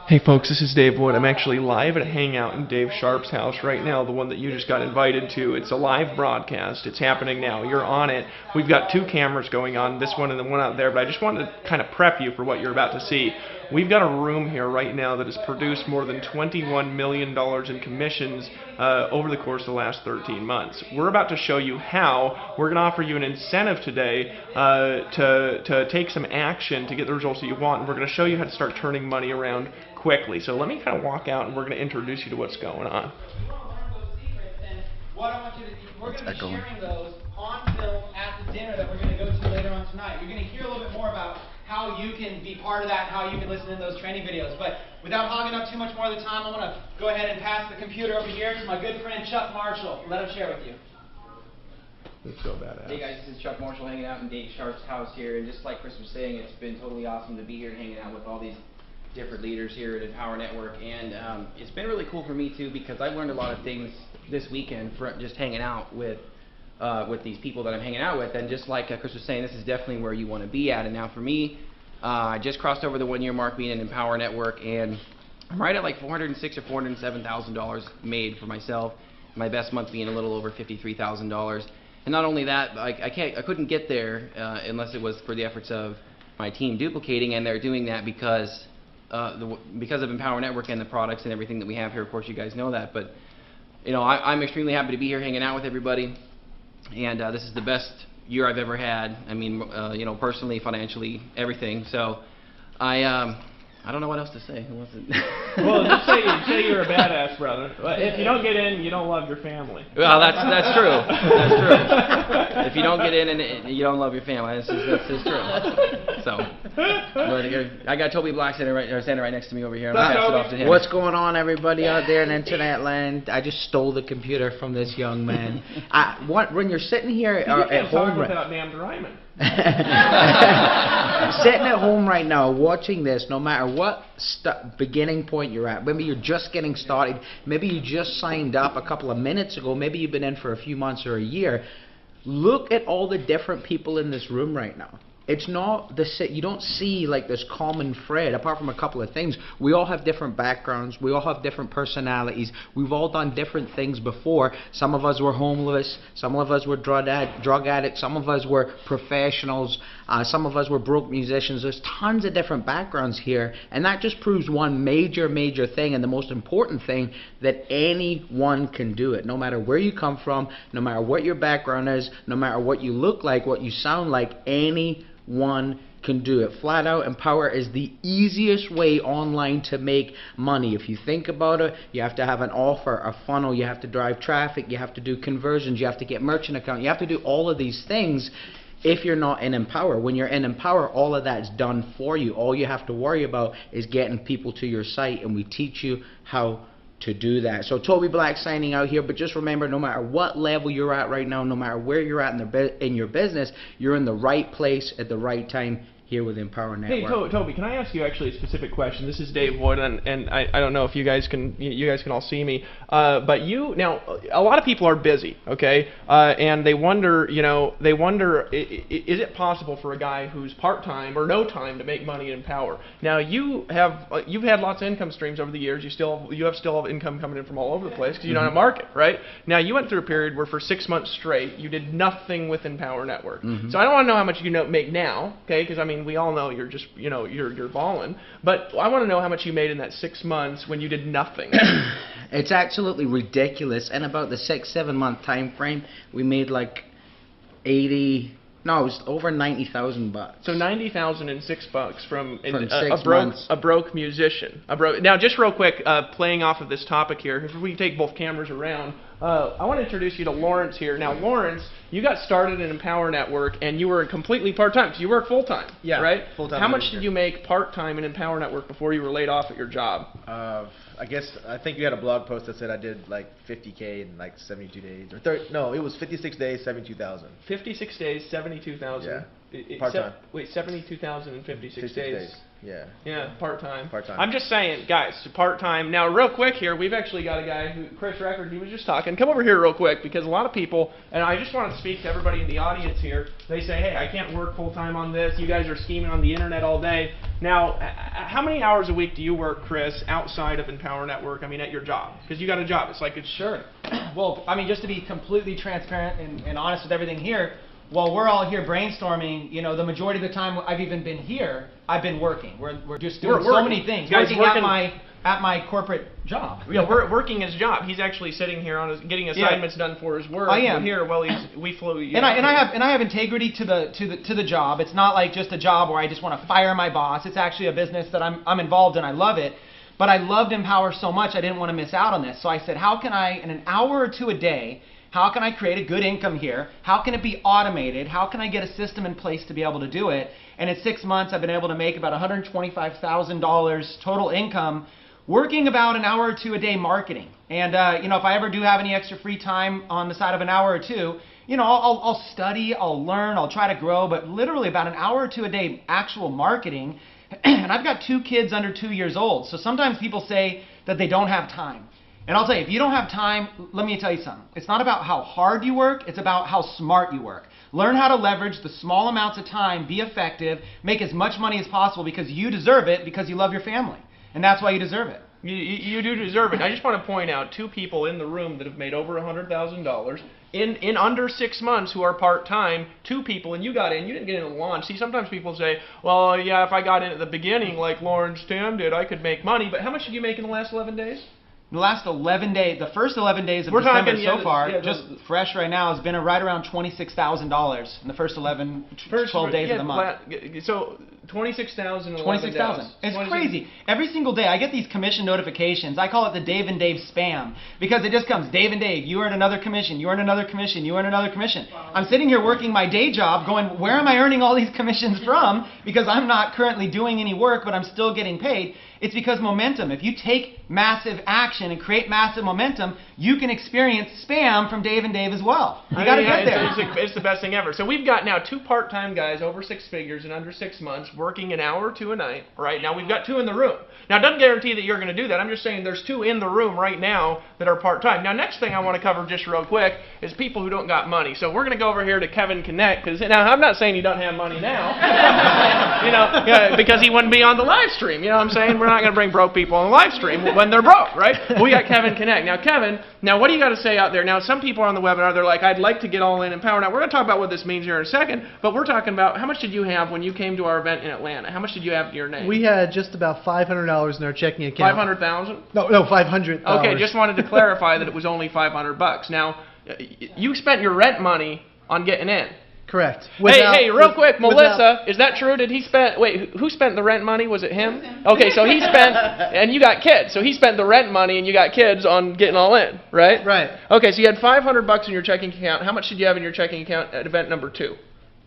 Hey folks, this is Dave Wood. I'm actually live at a hangout in Dave Sharp's house right now, the one that you just got invited to. It's a live broadcast. It's happening now. You're on it. We've got two cameras going on, this one and the one out there, but I just wanted to kind of prep you for what you're about to see. We've got a room here right now that has produced more than $21 million in commissions over the course of the last 13 months. We're about to show you how. We're going to offer you an incentive today to take some action to get the results that you want, and we're going to show you how to start turning money around quickly. So let me kind of walk out and we're going to introduce you to what's going on. What I want you to do, we're going to be sharing those on film at the dinner that we're going to go to later on tonight. You're going to hear a little bit more about how you can be part of that, how you can listen to those training videos. But without hogging up too much more of the time, I'm going to go ahead and pass the computer over here to my good friend Chuck Marshall. Let him share with you. It's so badass. Hey guys, this is Chuck Marshall hanging out in Dave Sharp's house here, and just like Chris was saying, it's been totally awesome to be here hanging out with all these different leaders here at Empower Network, and it's been really cool for me too, because I've learned a lot of things this weekend from just hanging out with these people that I'm hanging out with. And just like Chris was saying, this is definitely where you want to be at. And now for me, I just crossed over the 1 year mark being in Empower Network, and I'm right at like $406,000 or $407,000 made for myself. My best month being a little over $53,000. And not only that, I couldn't get there unless it was for the efforts of my team duplicating, and they're doing that because of Empower Network and the products and everything that we have here. Of course, you guys know that, but you know, I'm extremely happy to be here hanging out with everybody, and this is the best year I've ever had. I mean, you know, personally, financially, everything. So I don't know what else to say. Who wants to Well, just say you're a badass, brother. If you don't get in, you don't love your family. Well, that's true. That's true. If you don't get in and you don't love your family, that's true. So, I got Toby Black standing right next to me over here. I'm gonna pass it off to him. What's going on, everybody out there in internet land? I just stole the computer from this young man. When you're sitting here at home, without damn Ryman. sitting at home right now watching this, no matter what beginning point you're at, maybe you're just getting started, maybe you just signed up a couple of minutes ago, maybe you've been in for a few months or a year, look at all the different people in this room right now. It's not you don't see like this common thread apart from a couple of things. We all have different backgrounds, we all have different personalities, we've all done different things before. Some of us were homeless, some of us were drug addicts, some of us were professionals, some of us were broke musicians. There's tons of different backgrounds here, and that just proves one major thing, and the most important thing, that anyone can do it, no matter where you come from, no matter what your background is, no matter what you look like, what you sound like. Anyone can do it. Flat out, Empower is the easiest way online to make money. If you think about it, you have to have an offer, a funnel, you have to drive traffic, you have to do conversions, you have to get merchant account, you have to do all of these things. If you're not in Empower, when you're in Empower, all of that's done for you. All you have to worry about is getting people to your site, and we teach you how to do that. So Toby Black signing out here, but just remember, no matter what level you're at right now, no matter where you're at in your business, you're in the right place at the right time here with Empower Network. Hey, Toby, can I ask you actually a specific question? This is Dave Wood, and I don't know if you guys can all see me, but now a lot of people are busy, okay, and they wonder, is it possible for a guy who's part-time or no time to make money in Empower? Now you've had lots of income streams over the years. You still have income coming in from all over the place because you don't have a market, right? Now you went through a period where for 6 months straight you did nothing with Empower Network. So I don't want to know how much you make now, okay? Because I mean, we all know you're just, you're balling. But I want to know how much you made in that 6 months when you did nothing. It's absolutely ridiculous. In about the 6-7 month time frame, we made like it was over $90,000. So $90,000 in $6 from months. A broke musician. Now, just real quick, playing off of this topic here, if we take both cameras around, I want to introduce you to Lawrence here. Now, Lawrence, you got started in Empower Network, and you were completely part-time, because you work full-time, right? Full-time. How much did you make part-time in Empower Network before you were laid off at your job? I think you had a blog post that said I did like 50K in like 72 days. No, it was 56 days, 72,000. 56 days, 72,000. Yeah. Part-time. Wait, 72,000 in 56 days. Yeah. Yeah, part-time. Part-time. I'm just saying, guys, part-time. Now, real quick here, we've actually got a guy who, Chris Record, he was just talking. Come over here real quick, because a lot of people, and I just want to speak to everybody in the audience here, they say, hey, I can't work full-time on this. You guys are scheming on the internet all day. Now, how many hours a week do you work, Chris, outside of Empower Network, I mean, at your job? Because you got a job. It's like it's... Sure. Well, I mean, just to be completely transparent and honest with everything here, while we're all here brainstorming, you know, the majority of the time I've even been here, I've been working. We're just doing so many things. Guys, working at my corporate job. Yeah, we're working his job. He's actually sitting here on his, getting assignments done for his work. I am. Here while we flew. And I have integrity to the job. It's not like just a job where I just want to fire my boss. It's actually a business that I'm involved in. I love it. But I loved Empower so much I didn't want to miss out on this. So I said, how can I, in an hour or two a day, how can I create a good income here? How can it be automated? How can I get a system in place to be able to do it? And in 6 months, I've been able to make about $125,000 total income, working about an hour or two a day marketing. And you know, if I ever do have any extra free time on the side of an hour or two, you know, I'll study, I'll learn, I'll try to grow, but literally about an hour or two a day actual marketing. And I've got 2 kids under 2 years old. So sometimes people say that they don't have time. And I'll tell you, if you don't have time, let me tell you something. It's not about how hard you work, it's about how smart you work. Learn how to leverage the small amounts of time, be effective, make as much money as possible because you deserve it, because you love your family. And that's why you deserve it. You do deserve it. I just want to point out 2 people in the room that have made over $100,000 in under 6 months who are part-time. 2 people, and you got in. You didn't get in at launch. See, sometimes people say, well, yeah, if I got in at the beginning like Lawrence Tam did, I could make money. But how much did you make in the last 11 days? The last 11 days, the first 11 days of We're December talking, so far, yeah, just fresh right now, has been right around $26,000 in the first 12 days of the month. So 26,000. 26,000. It's crazy. Every single day I get these commission notifications. I call it the Dave and Dave spam because it just comes, Dave and Dave, you earned another commission, you earned another commission, you earned another commission. Wow. I'm sitting here working my day job going, where am I earning all these commissions from? Because I'm not currently doing any work, but I'm still getting paid. It's because momentum. If you take massive action and create massive momentum, you can experience spam from Dave and Dave as well. You got to get there. It's the best thing ever. So we've got now 2 part-time guys over 6 figures in under 6 months working an hour or 2 a night. Right now we've got 2 in the room. Now it doesn't guarantee that you're going to do that. I'm just saying there's 2 in the room right now that are part-time. Now next thing I want to cover just real quick is people who don't got money. So we're going to go over here to Kevin Connect, because now I'm not saying he doesn't have money now, you know, yeah, because he wouldn't be on the live stream. You know what I'm saying? We're not going to bring broke people on the live stream when they're broke, right? We got Kevin Connect. Now Kevin, now what do you got to say out there? Now some people on the webinar, they're like, I'd like to get all in Empower. Now we're going to talk about what this means here in a second, but we're talking about how much did you have when you came to our event in Atlanta? How much did you have to your name? We had just about $500 in our checking account. 500,000? No, $500. Okay, just wanted to clarify that it was only $500. Now, you spent your rent money on getting in. Correct. Hey, real quick, Melissa, is that true? Did he spend, wait, who spent the rent money? Was it him? Okay, so he spent, and you got kids, so he spent the rent money and you got kids on getting all in, right? Right. Okay, so you had $500 in your checking account. How much did you have in your checking account at event number 2?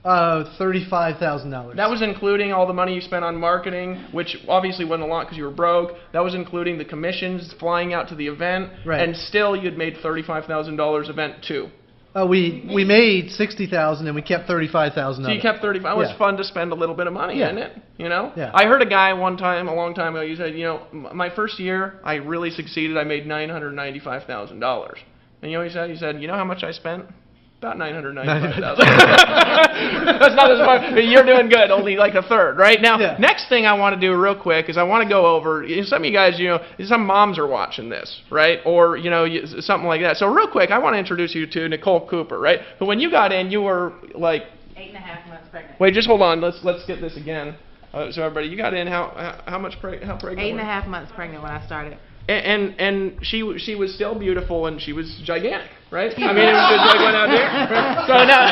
$35,000. That was including all the money you spent on marketing, which obviously wasn't a lot because you were broke. That was including the commissions, flying out to the event, right. And still you'd made $35,000 event 2. We made $60,000 and we kept $35,000. So you kept 35. It was fun to spend a little bit of money, isn't it? You know. Yeah. I heard a guy one time, a long time ago. He said, you know, my first year I really succeeded. I made $995,000. And you know what he said? He said, you know how much I spent? About $995,000. That's not as much. You're doing good. Only like a third, right? Now, next thing I want to do real quick is I want to go over. Some of you guys, you know, some moms are watching this, right? Or you know, something like that. So real quick, I want to introduce you to Nicole Cooper, right? Who, when you got in, you were like 8.5 months pregnant. Wait, just hold on. Let's get this again. So everybody, you got in how much how pregnant? 8.5 months pregnant when I started. And she was still beautiful and she was gigantic, right? I mean, it was just like went out there. Right? So now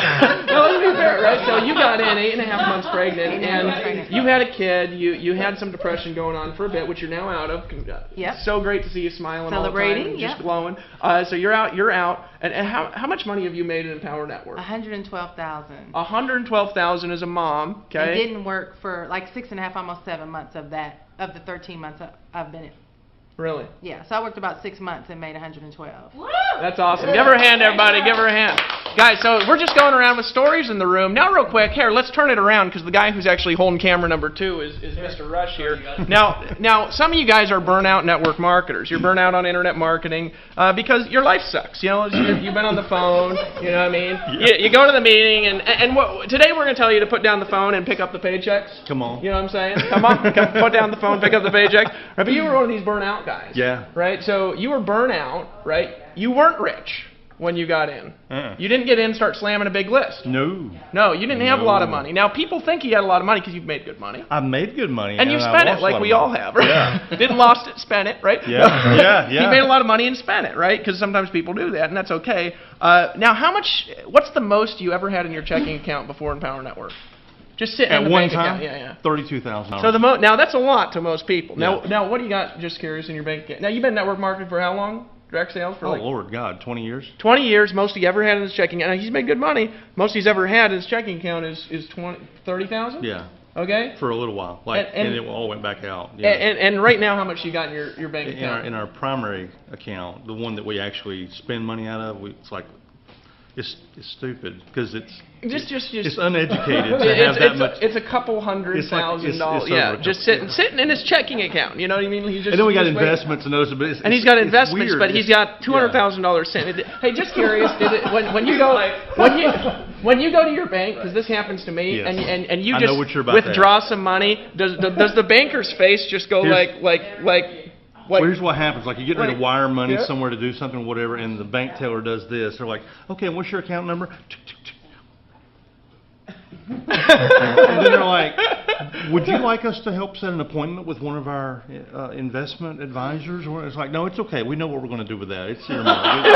let's be fair, right? So you got in 8.5 months pregnant, and you had a kid. You had some depression going on for a bit, which you're now out of. Yep. So great to see you smiling Celebrating, all the time, just glowing. So you're out. And how much money have you made in Empower Network? $112,000. $112,000 as a mom. Okay. I didn't work for like 6.5, almost 7 months of the 13 months I've been in. Really? Yeah, so I worked about 6 months and made $112,000. That's awesome. Give her a hand, everybody. Give her a hand. Guys, so we're just going around with stories in the room. Now, real quick, here, let's turn it around because the guy who's actually holding camera number 2 is Mr. Rush here. Now, some of you guys are burnout network marketers. You're burnout on internet marketing because your life sucks. You know, you've been on the phone. You know what I mean? You go to the meeting, and today we're going to tell you to put down the phone and pick up the paychecks. Come on. You know what I'm saying? Come on, put down the phone, pick up the paychecks. Right, but you were one of these burnout guys. Yeah. Right? So you were burnout, right? You weren't rich when you got in. You didn't get in and start slamming a big list. No. No, you didn't have a lot of money. Now, people think you had a lot of money because you've made good money. I made good money. And you spent it like we all have, right? Yeah. Didn't lost it, spent it, right? Yeah. You made a lot of money and spent it, right? Because sometimes people do that, and that's okay. Now, what's the most you ever had in your checking account before Empower Network? Just sitting in At the one bank time, account. $32,000. So now that's a lot to most people. Yeah. Now, what do you got, just curious, in your bank account? Now, you've been network marketing for how long? Direct sales for Oh, Lord God, 20 years? 20 years, most he ever had in his checking account. Now, he's made good money. Most he's ever had in his checking account is $30,000? Yeah. Okay? For a little while. And it all went back out. Yeah. And right now, how much you got in your bank In account? our primary account, the one that we actually spend money out of, it's like, it's stupid because it's uneducated to have that much. It's a couple $100,000. Yeah, just sitting in his checking account. You know what I mean? And then we got investments and those, but he's got investments, but he's got $200,000 sitting. Hey, just curious, when you go to your bank, because this happens to me, Yes. and you I just know what you're about to withdraw some money, does the banker's face just go like? Well, here's what happens. Like, you get ready to wire money Yeah. somewhere to do something, whatever, and the bank teller does this. They're like, okay, what's your account number? And then they're like, would you like us to help set an appointment with one of our investment advisors? Or it's like, no, it's okay. We know what we're going to do with that. It's your money.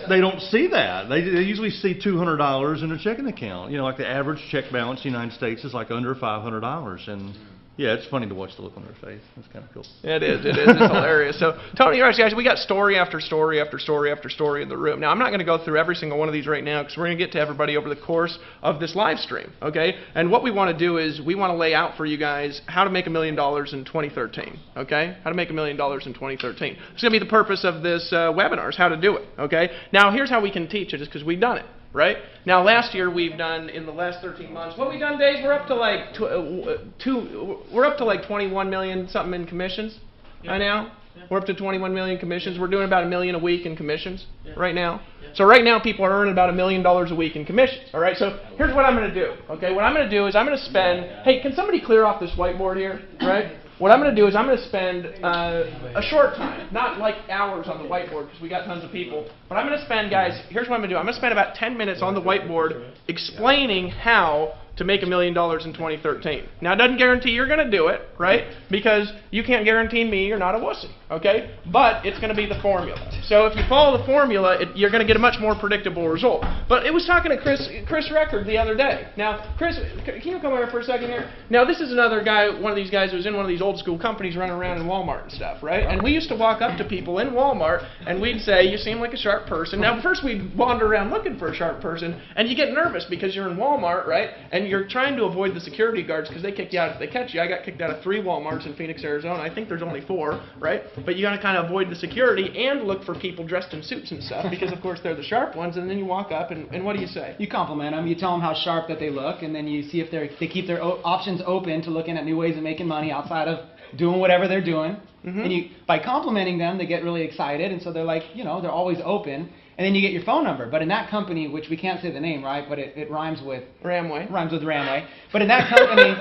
They don't see that. They usually see $200 in a checking account. You know, like the average check balance in the United States is like under $500. And yeah, it's funny to watch the look on their face. It's kind of cool. It is. It's hilarious. So, Tony, all right, guys, we got story after story after story after story in the room. Now, I'm not going to go through every single one of these right now because we're going to get to everybody over the course of this live stream, okay? And what we want to do is we want to lay out for you guys how to make $1 million in 2013, okay? How to make $1 million in 2013. It's going to be the purpose of this webinar is how to do it, okay? Now, here's how we can teach it, just because we've done it. Right? Now, last year we've done, in the last 13 months, what we've done, Dave, we're up to like we're up to like 21 million something in commissions right now. We're up to 21 million commissions. We're doing about $1 million a week in commissions right now. So right now people are earning about $1 million a week in commissions. All right. So here's what I'm going to do. Okay. What I'm going to do is I'm going to spend. Hey, can somebody clear off this whiteboard here? Right. What I'm going to do is I'm going to spend a short time, not like hours on the whiteboard because we got tons of people, but I'm going to spend, guys, here's what I'm going to do. I'm going to spend about 10 minutes on the whiteboard explaining how to make $1 million in 2013. Now, it doesn't guarantee you're going to do it, right? Because you can't guarantee me you're not a wussy, okay? But it's going to be the formula. So if you follow the formula, you're going to get a much more predictable result. But it was talking to Chris Record the other day. Now, Chris, can you come over for a second here? Now, this is another guy, one of these guys who was in one of these old school companies running around in Walmart and stuff, right? And we used to walk up to people in Walmart and we'd say, you seem like a sharp person. Now, first we'd wander around looking for a sharp person and you get nervous because you're in Walmart, right? And you're trying to avoid the security guards because they kick you out if they catch you. I got kicked out of 3 Walmarts in Phoenix, Arizona. I think there's only 4, right? But you got to kind of avoid the security and look for people dressed in suits and stuff because, of course, they're the sharp ones. And then you walk up and what do you say? You compliment them. You tell them how sharp that they look, and then you see if they keep their options open to looking at new ways of making money outside of doing whatever they're doing. And by complimenting them, they get really excited, and so they're like, they're always open. And then you get your phone number. But in that company, which we can't say the name, right? But it rhymes with Ramway. Rhymes with Ramway. But in that company,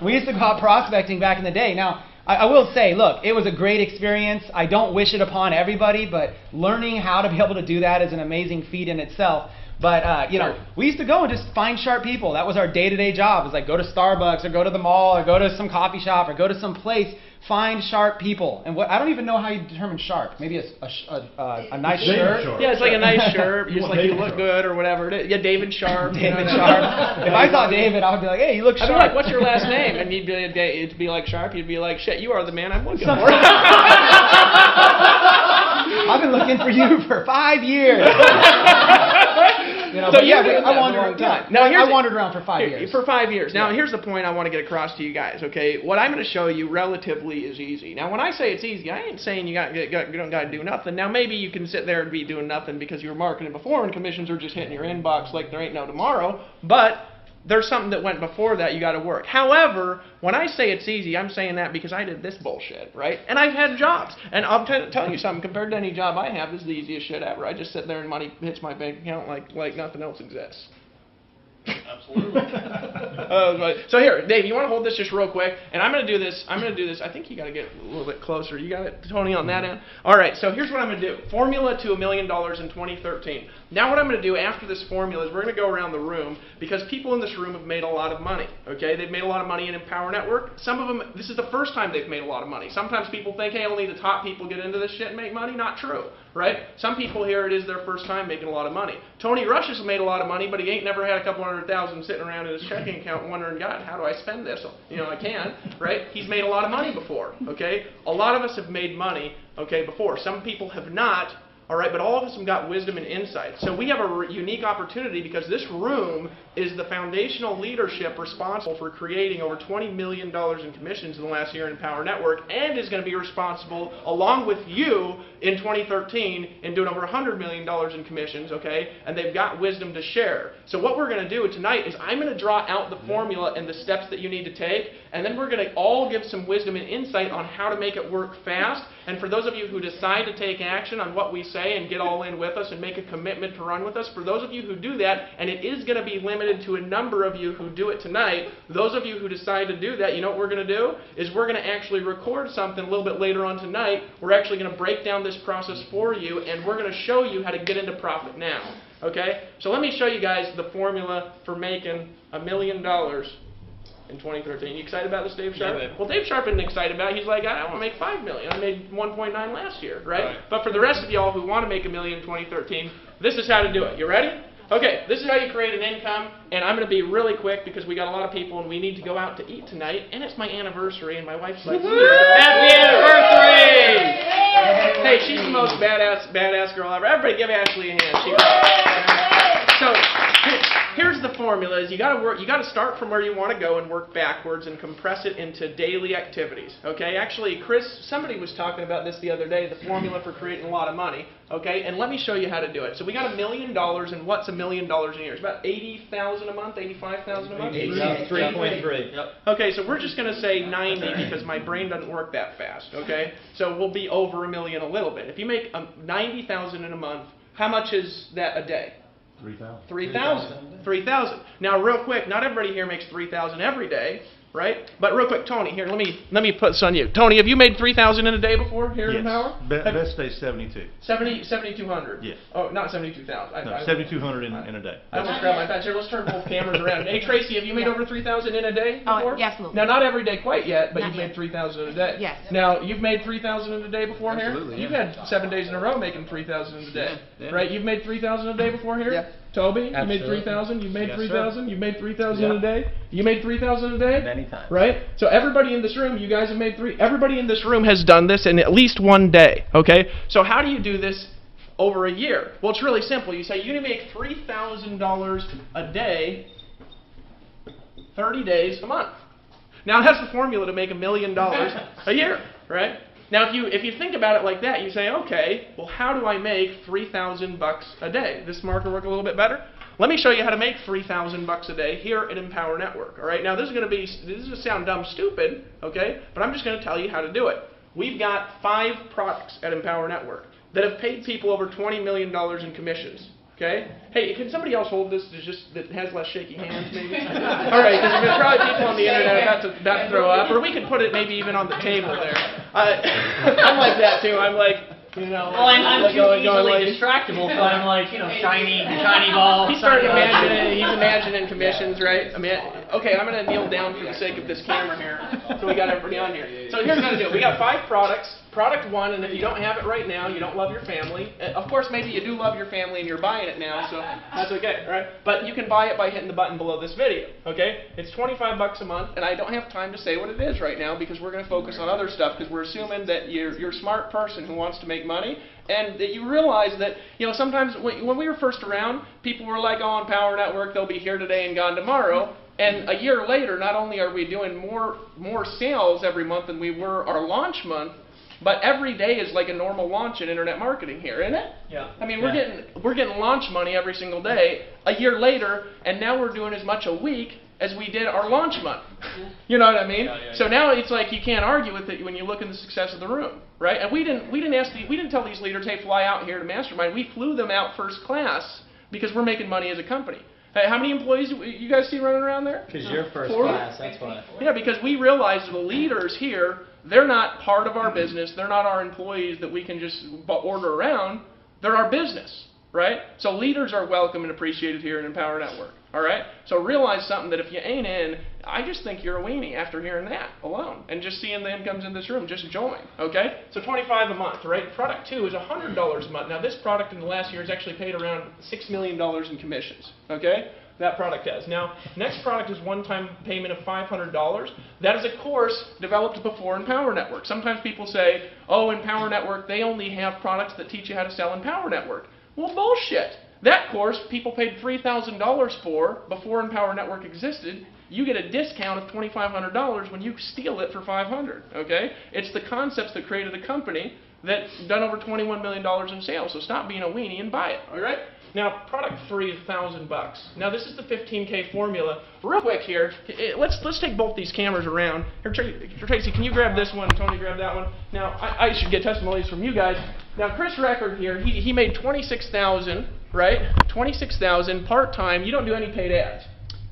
we used to go out prospecting back in the day. Now, I will say, look, it was a great experience. I don't wish it upon everybody, but learning how to be able to do that is an amazing feat in itself. But, we used to go and just find sharp people. That was our day-to-day job. It was like go to Starbucks or go to the mall or go to some coffee shop or go to some place. Find sharp people. And I don't even know how you determine sharp. Maybe a nice shirt. Sharp. Yeah, it's like a nice shirt. Just like you look good or whatever it is. Yeah, David Sharp. David Sharp. If I saw David, I would be like, hey, you look sharp. I'd be like, what's your last name? And you'd be like Sharp. You'd be like, shit, you are the man I'm looking for. I've been looking for you for 5 years. You know, So but yeah, you've been I doing that wandered for a long yeah. time. Now, here's I wandered around for 5 Here, years. For 5 years. Now, Yeah. here's the point I want to get across to you guys. Okay, what I'm going to show you relatively is easy. Now, when I say it's easy, I ain't saying you don't got to do nothing. Now, maybe you can sit there and be doing nothing because you were marketing before, and commissions are just hitting your inbox like there ain't no tomorrow. But there's something that went before that you got to work. However, when I say it's easy, I'm saying that because I did this bullshit, right? And I've had jobs. And I'm telling you something, compared to any job I have, this is the easiest shit ever. I just sit there and money hits my bank account like nothing else exists. Absolutely. So here, Dave, you want to hold this just real quick? And I'm going to do this. I think you got to get a little bit closer. You got it, Tony, on that end? All right, so here's what I'm going to do. Formula to $1 million in 2013. Now what I'm going to do after this formula is we're going to go around the room because people in this room have made a lot of money, okay? They've made a lot of money in Empower Network. Some of them, this is the first time they've made a lot of money. Sometimes people think, hey, only the top people get into this shit and make money. Not true, right? Some people here, it is their first time making a lot of money. Tony Rush has made a lot of money, but he ain't never had a couple $100,000 sitting around in his checking account wondering, God, how do I spend this? You know, I can, right? He's made a lot of money before, okay? A lot of us have made money, okay, before. Some people have not. All right, but all of us have got wisdom and insight. So we have a unique opportunity because this room is the foundational leadership responsible for creating over $20 million in commissions in the last year in Empower Network and is going to be responsible, along with you, in 2013 in doing over $100 million in commissions, okay? And they've got wisdom to share. So what we're going to do tonight is I'm going to draw out the formula and the steps that you need to take, and then we're going to all give some wisdom and insight on how to make it work fast. And for those of you who decide to take action on what we say and get all in with us and make a commitment to run with us, for those of you who do that, and it is going to be limited to a number of you who do it tonight, those of you who decide to do that, you know what we're going to do? Is we're going to actually record something a little bit later on tonight. We're actually going to break down this process for you, and we're going to show you how to get into profit now. Okay? So let me show you guys the formula for making $1 million in 2013. You excited about this, Dave Sharp? Yeah, well, Dave Sharp isn't excited about it. He's like, I want to make $5 million. I made 1.9 last year, right? But for the rest of y'all who want to make $1 million in 2013, this is how to do it. You ready? Okay, this is how you create an income, and I'm going to be really quick because we got a lot of people and we need to go out to eat tonight, and it's my anniversary, and my wife's like, Happy anniversary! Hey, she's the most badass girl ever. Everybody give Ashley a hand. So here's the formula: is you got to start from where you want to go and work backwards and compress it into daily activities. Okay, actually, Chris, somebody was talking about this the other day, the formula for creating a lot of money. Okay, and let me show you how to do it. So we got $1 million, and what's $1 million in a year? It's about $80,000 a month, $85,000 a month. 3.3. Yep. Okay, so we're just going to say 90 because my brain doesn't work that fast. Okay, so we'll be over $1 million a little bit. If you make 90,000 in a month, how much is that a day? 3,000. 3,000. 3,000. Now, real quick, not everybody here makes 3,000 every day, right? But real quick, Tony, here, let me put this on you. Tony, have you made 3,000 in a day before here in Empower? Best day 72. 7,200. Yes. Oh, not 72,000. No, 7,200 in a day. I almost grabbed my patch here. Let's turn both cameras around. Hey, Tracy, have you made over 3,000 in a day before? Oh, absolutely. Now, not every day quite yet, but Not you've yet. made 3,000 in a day. Yes. Now, you've made 3,000 in a day before Absolutely, here? yeah. You've had 7 days in a row making 3,000 in a day. Yeah. Right? You've made 3,000 a day before here? Yeah. Toby, you made Absolutely. 3,000? You've made Yes, 3,000? You've made 3,000 Yeah. a day? You made 3,000 a day? Many times. Right? So everybody in this room, you guys have made everybody in this room has done this in at least one day, okay? So how do you do this over a year? Well, it's really simple. You say you need to make $3,000 a day, 30 days a month. Now that's the formula to make $1 million a year, right? Now if you think about it like that, you say, okay, well how do I make $3,000 a day? This marker work a little bit better? Let me show you how to make $3,000 a day here at Empower Network. All right, now this is going to sound dumb stupid, okay, but I'm just going to tell you how to do it. We've got 5 products at Empower Network that have paid people over $20 million in commissions. Okay? Hey, can somebody else hold this that has less shaky hands, maybe? All right, because there's probably people on the internet about to throw up, or we could put it maybe even on the table there. I'm like that too. I'm like, you know. Well, I'm like too going easily like, distractible, so I'm like, shiny ball. He's starting imagining. He's imagining commissions, right? I mean, Okay, I'm going to kneel down for the sake of this camera here, so we got everybody on here. So here's what I'm going to do. We got 5 products. Product 1, and if you don't have it right now, you don't love your family. Of course, maybe you do love your family and you're buying it now, so that's okay, right? But you can buy it by hitting the button below this video, okay? It's $25 a month, and I don't have time to say what it is right now because we're going to focus on other stuff because we're assuming that you're a smart person who wants to make money and that you realize that, sometimes when we were first around, people were like, oh, on Power Network, they'll be here today and gone tomorrow. And a year later, not only are we doing more sales every month than we were our launch month, but every day is like a normal launch in internet marketing here, isn't it? Yeah. I mean, we're getting launch money every single day. A year later, and now we're doing as much a week as we did our launch month. You know what I mean? So now it's like you can't argue with it when you look at the success of the room, right? And we didn't tell these leaders, hey, fly out here to Mastermind. We flew them out first class because we're making money as a company. Hey, how many employees do you guys see running around there? Because you're first 40? class, that's why. Yeah, because we realized the leaders here, they're not part of our business. They're not our employees that we can just order around. They're our business, right? So leaders are welcome and appreciated here in Empower Network, all right? So realize something that if you ain't in, I just think you're a weenie after hearing that alone and just seeing the incomes in this room. Just join, okay? So $25 a month, right? Product 2 is $100 a month. Now this product in the last year has actually paid around $6 million in commissions, okay? That product has. Now, next product is one-time payment of $500. That is a course developed before in Power Network. Sometimes people say, oh, in Power Network, they only have products that teach you how to sell in Power Network. Well, bullshit. That course, people paid $3,000 for before Empower Network existed. You get a discount of $2,500 when you steal it for $500. Okay? It's the concepts that created a company that's done over $21 million in sales. So stop being a weenie and buy it. All right? Now, product 3 is $1,000. Now, this is the 15K formula. Real quick here, let's take both these cameras around. Here, Tracy, can you grab this one? Tony, grab that one. Now, I should get testimonies from you guys. Now, Chris Record here, he made $26,000, right? $26,000 part-time. You don't do any paid ads.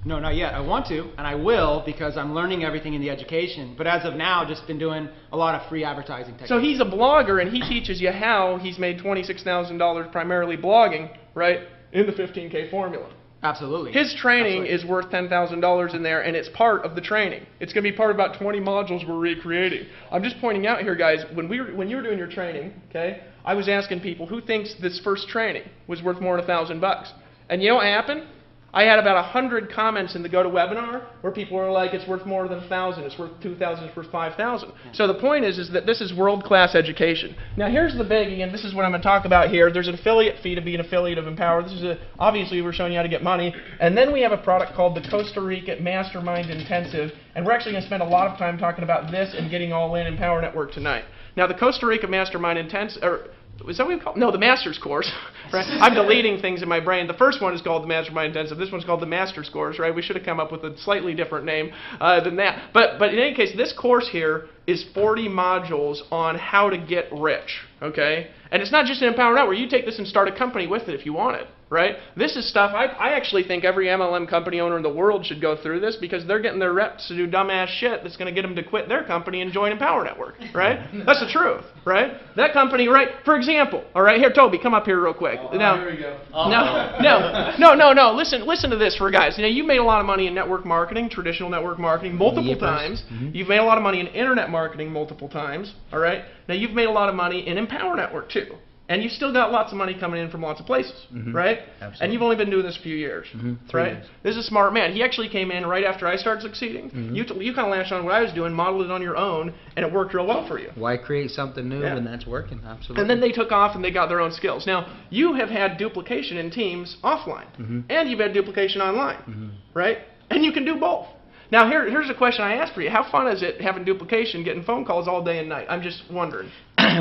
No, not yet. I want to, and I will, because I'm learning everything in the education. But as of now, just been doing a lot of free advertising techniques. So he's a blogger, and he teaches you how he's made $26,000 primarily blogging, right, in the 15K formula. Absolutely. His training is worth $10,000 in there, and it's part of the training. It's going to be part of about 20 modules we're recreating. I'm just pointing out here, guys, when you were doing your training, okay, I was asking people, who thinks this first training was worth more than $1,000? And you know what happened? I had about 100 comments in the GoToWebinar where people were like, it's worth more than 1,000, it's worth 2,000, it's worth 5,000. So the point is that this is world-class education. Now here's the biggie, and this is what I'm going to talk about here. There's an affiliate fee to be an affiliate of Empower. This is obviously we're showing you how to get money. And then we have a product called the Costa Rica Mastermind Intensive, and we're actually going to spend a lot of time talking about this and getting all in Empower Network tonight. Now the Costa Rica Mastermind Intensive, is that what we call it? No, the Master's Course. Right? I'm deleting things in my brain. The first one is called the Mastermind Intensive. This one's called the Master's Course, right? We should have come up with a slightly different name than that. But in any case, this course here is 40 modules on how to get rich, okay? And it's not just an Empower Network. You take this and start a company with it if you want it, right? This is stuff, I actually think every MLM company owner in the world should go through this because they're getting their reps to do dumbass shit that's going to get them to quit their company and join Empower Network, right? That's the truth, right? That company, right? For example, all right, here, Toby, come up here real quick. Now, here we go. No. Listen to this for guys. You know, you've made a lot of money in network marketing, traditional network marketing, multiple times. You've made a lot of money in internet marketing multiple times, all right? Now, you've made a lot of money in Empower Network, too. And you've still got lots of money coming in from lots of places, right? Absolutely. And you've only been doing this a few years, 3 right? years. This is a smart man. He actually came in right after I started succeeding. You kind of latched on what I was doing, modeled it on your own, and it worked real well for you. Why create something new when that's working? Absolutely. And then they took off and they got their own skills. Now, you have had duplication in teams offline, and you've had duplication online, right? And you can do both. Now, here's a question I asked for you. How fun is it having duplication, getting phone calls all day and night? I'm just wondering.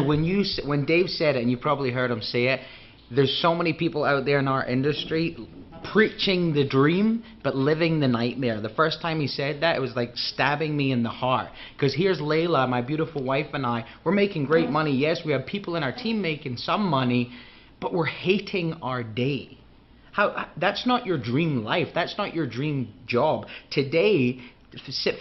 When Dave said it, and you probably heard him say it, there's so many people out there in our industry preaching the dream but living the nightmare. The first time he said that, it was like stabbing me in the heart. Because here's Layla, my beautiful wife, and I. We're making great money. Yes, we have people in our team making some money, but we're hating our day. That's not your dream life. That's not your dream job. Today,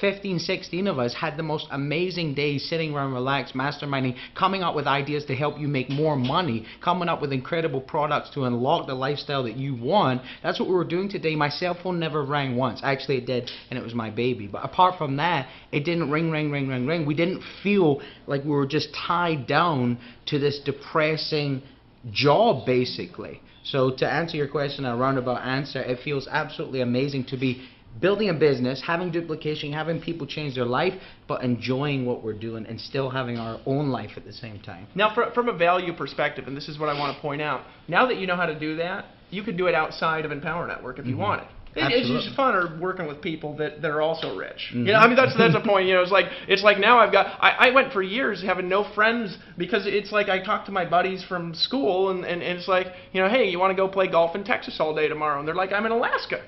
15, 16 of us had the most amazing days sitting around relaxed, masterminding, coming up with ideas to help you make more money, coming up with incredible products to unlock the lifestyle that you want. That's what we were doing today. My cell phone never rang once. Actually, it did, and it was my baby. But apart from that, it didn't ring. We didn't feel like we were just tied down to this depressing job, basically. So to answer your question, a roundabout answer, it feels absolutely amazing to be building a business, having duplication, having people change their life, but enjoying what we're doing and still having our own life at the same time. Now, from a value perspective, and this is what I want to point out, now that you know how to do that, you could do it outside of Empower Network if you wanted. It's just funner working with people that are also rich. You know, I mean, that's a point. You know, it's like now I went for years having no friends because it's like I talk to my buddies from school and it's like, you know, hey, you want to go play golf in Texas all day tomorrow? And they're like, I'm in Alaska.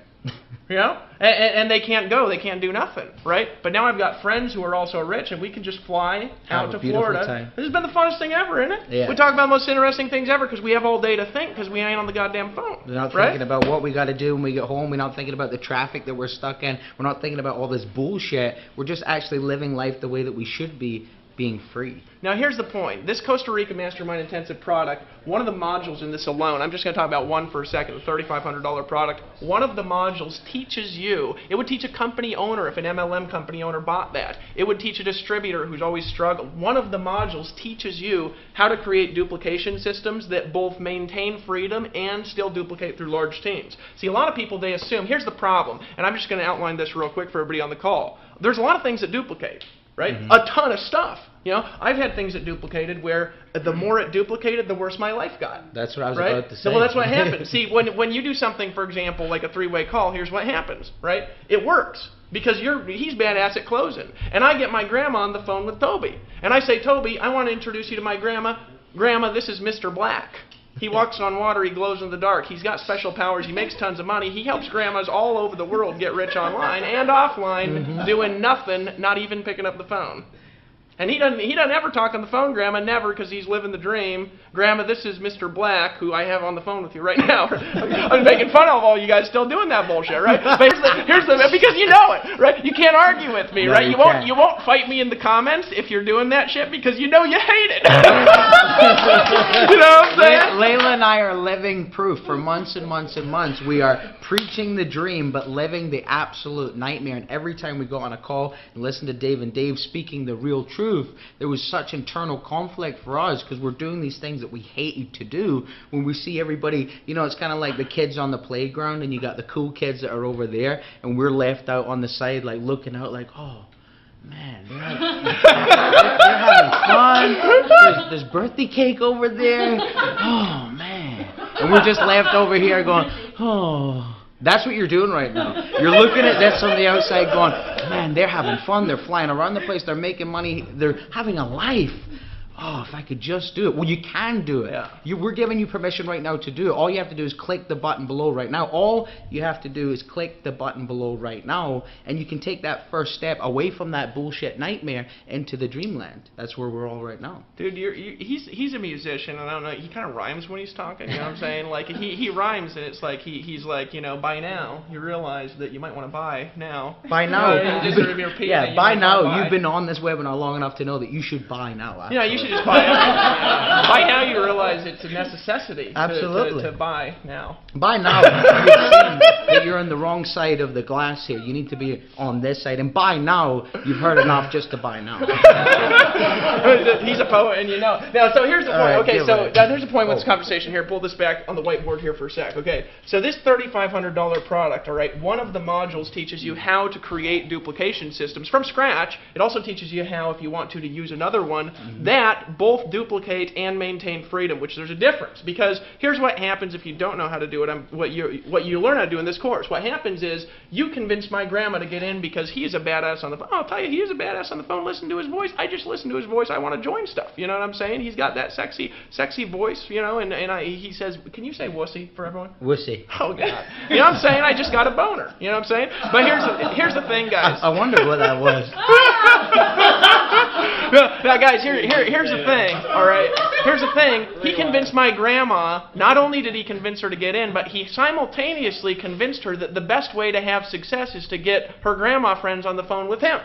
You know, and they can't go, they can't do nothing, right? But now I've got friends who are also rich, and we can just fly out to Florida. Time. This has been the funnest thing ever, isn't it? Yeah. We talk about the most interesting things ever because we have all day to think because we ain't on the goddamn phone. We're not right? thinking about what we got to do when we get home. We're not thinking about the traffic that we're stuck in. We're not thinking about all this bullshit. We're just actually living life the way that we should be, being free. Now here's the point. This Costa Rica Mastermind Intensive product, one of the modules in this alone, I'm just going to talk about one for a second, the $3,500 product. One of the modules teaches you, it would teach a company owner, if an MLM company owner bought that. It would teach a distributor who's always struggled. One of the modules teaches you how to create duplication systems that both maintain freedom and still duplicate through large teams. See, a lot of people, they assume, here's the problem, and I'm just going to outline this real quick for everybody on the call. There's a lot of things that duplicate. Right? A ton of stuff. You know, I've had things that duplicated where the more it duplicated, the worse my life got. That's what I was right? about to say. Well, that's what happens. See, when you do something, for example, like a three-way call, here's what happens, right? It works because he's badass at closing. And I get my grandma on the phone with Toby. And I say, Toby, I want to introduce you to my grandma. Grandma, this is Mr. Black. He walks on water, he glows in the dark, he's got special powers, he makes tons of money, he helps grandmas all over the world get rich online and offline, doing nothing, not even picking up the phone. And he doesn't ever talk on the phone, Grandma, never, because he's living the dream. Grandma, this is Mr. Black, who I have on the phone with you right now. I'm making fun of all you guys still doing that bullshit, right? But here's the because you know it, right? You can't argue with me, No, right? You won't fight me in the comments if you're doing that shit because you know you hate it. You know what I'm saying? Layla and I are living proof. For months and months and months, we are preaching the dream, but living the absolute nightmare. And every time we go on a call and listen to Dave and Dave speaking the real truth, there was such internal conflict for us because we're doing these things that we hate to do. When we see everybody, you know, it's kind of like the kids on the playground and you got the cool kids that are over there and we're left out on the side like looking out like, oh, man, they're having fun. There's birthday cake over there. Oh, man. And we're just left over here going, oh. That's what you're doing right now. You're looking at this on the outside going, man, they're having fun. They're flying around the place. They're making money. They're having a life. Oh, if I could just do it. Well, you can do it. Yeah. We're giving you permission right now to do it. All you have to do is click the button below right now. All you have to do is click the button below right now, and you can take that first step away from that bullshit nightmare into the dreamland. That's where we're all right now. Dude, he's a musician, and I don't know, he kind of rhymes when he's talking, you know what I'm saying? Like, he rhymes, and it's like, he's like, you know, by now, you realize that you might want to buy now. By now, by now, you've been on this webinar long enough to know that you should buy now. Yeah, you should just buy it. By now, you realize it's a necessity to buy now. By now, you've seen that you're on the wrong side of the glass here. You need to be on this side. And by now, you've heard enough just to buy now. He's a poet, and you know. Now, so here's the point. Right, okay, so there's a point with this conversation here. Pull this back on the whiteboard here for a sec. Okay, so this $3,500 product, all right, one of the modules teaches you how to create duplication systems from scratch. It also teaches you how, if you want to use another one, that both duplicate and maintain freedom, which there's a difference. Because here's what happens if you don't know how to do it, what you learn how to do in this course. What happens is you convince my grandma to get in because he is a badass on the phone. I'll tell you, he is a badass on the phone. Listen to his voice. I just listen to his voice. I want to join stuff. You know what I'm saying? He's got that sexy voice, you know, and he says, can you say wussy for everyone? Wussy. Oh, God. You know what I'm saying? I just got a boner. You know what I'm saying? But here's the thing, guys. I wonder what that was. Now, guys, here's the thing, all right? here's the thing. He convinced my grandma, not only did he convince her to get in, but he simultaneously convinced her that the best way to have success is to get her grandma friends on the phone with him.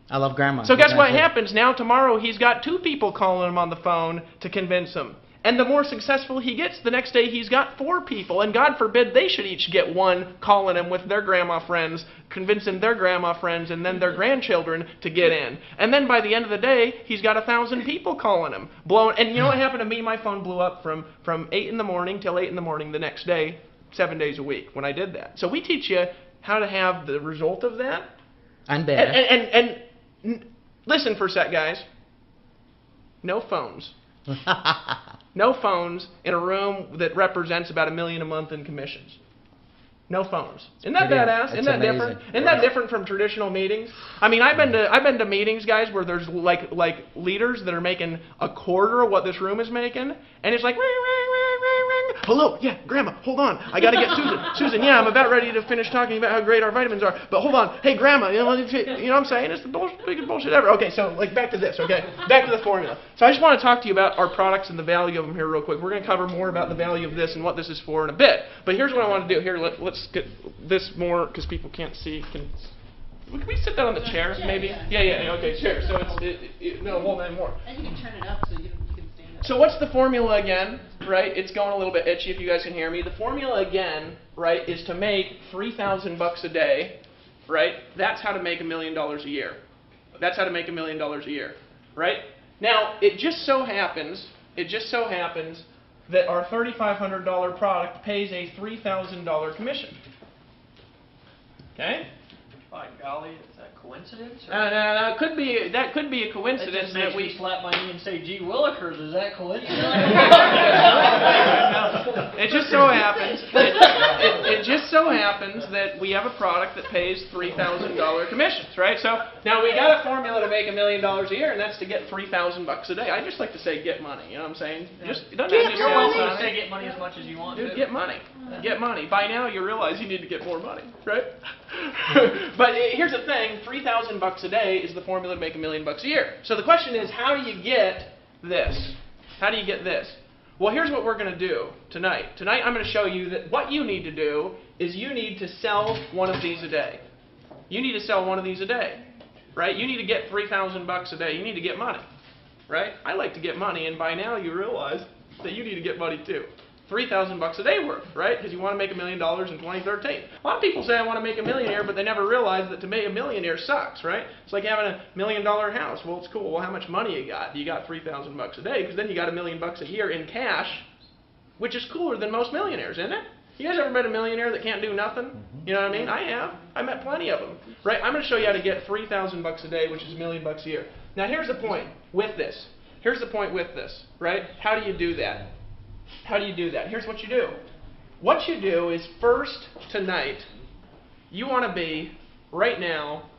I love grandma. So guess what happens? Now tomorrow he's got 2 people calling him on the phone to convince him. And the more successful he gets, the next day he's got 4 people. And God forbid they should each get 1 calling him with their grandma friends, convincing their grandma friends and then their grandchildren to get in. And then by the end of the day, he's got 1,000 people calling him. And you know what happened to me? My phone blew up from 8 in the morning till 8 in the morning the next day, 7 days a week when I did that. So we teach you how to have the result of that. And better. And listen for a sec, guys. No phones. No phones in a room that represents about $1 million a month in commissions. No phones. Isn't that badass? Isn't that different? Isn't that different from traditional meetings? I mean, I've been to meetings, guys, where there's like leaders that are making a quarter of what this room is making, and it's like, ring, ring, ring, ring, ring. Hello, yeah, Grandma, hold on, I got to get Susan. Susan, yeah, I'm about ready to finish talking about how great our vitamins are, but hold on, hey, Grandma, you know what I'm saying? It's the biggest bullshit ever. Okay, so like back to this. Okay, back to the formula. So I just want to talk to you about our products and the value of them here real quick. We're going to cover more about the value of this and what this is for in a bit. But here's what I want to do. Here, let's get this more because people can't see. Can we sit that on the chair, maybe? Yeah. Okay, chair. So no, hold on more. And you can turn it up so you can stand up. So what's the formula again? Right? It's going a little bit itchy if you guys can hear me. The formula again, right, is to make $3,000 a day. Right? That's how to make $1 million a year. That's how to make $1 million a year. Right? Now, it just so happens that our $3,500 product pays a $3,000 commission. Okay? By golly, is that coincidence? That could be a coincidence It just makes me slap my knee and say, gee willikers, is that coincidence? It just so happens. It just so happens that we have a product that pays $3,000 commissions, right? So now we got a formula to make $1 million a year, and that's to get $3,000 a day. I just like to say get money. You know what I'm saying? Just it doesn't have to sound say get money as much as you want. Dude, get money. Get money. By now you realize you need to get more money, right? But here's the thing: $3,000 a day is the formula to make $1 million a year. So the question is, how do you get this? How do you get this? Well, here's what we're going to do tonight. Tonight I'm going to show you that what you need to do is you need to sell one of these a day. You need to sell one of these a day, right? You need to get $3,000 a day. You need to get money, right? I like to get money, and by now you realize that you need to get money too. $3,000 a day worth, right? Because you want to make $1 million in 2013. A lot of people say I want to make a millionaire, but they never realize that to make a millionaire sucks, right? It's like having $1 million house. Well, it's cool. Well, how much money you got? You got $3,000 a day, because then you got $1 million a year in cash, which is cooler than most millionaires, isn't it? You guys ever met a millionaire that can't do nothing? You know what I mean? I have. I met plenty of them, right? I'm going to show you how to get $3,000 a day, which is $1 million a year. Now, here's the point with this. Here's the point with this, right? How do you do that? How do you do that? Here's what you do. What you do is first tonight, you want to be, right now,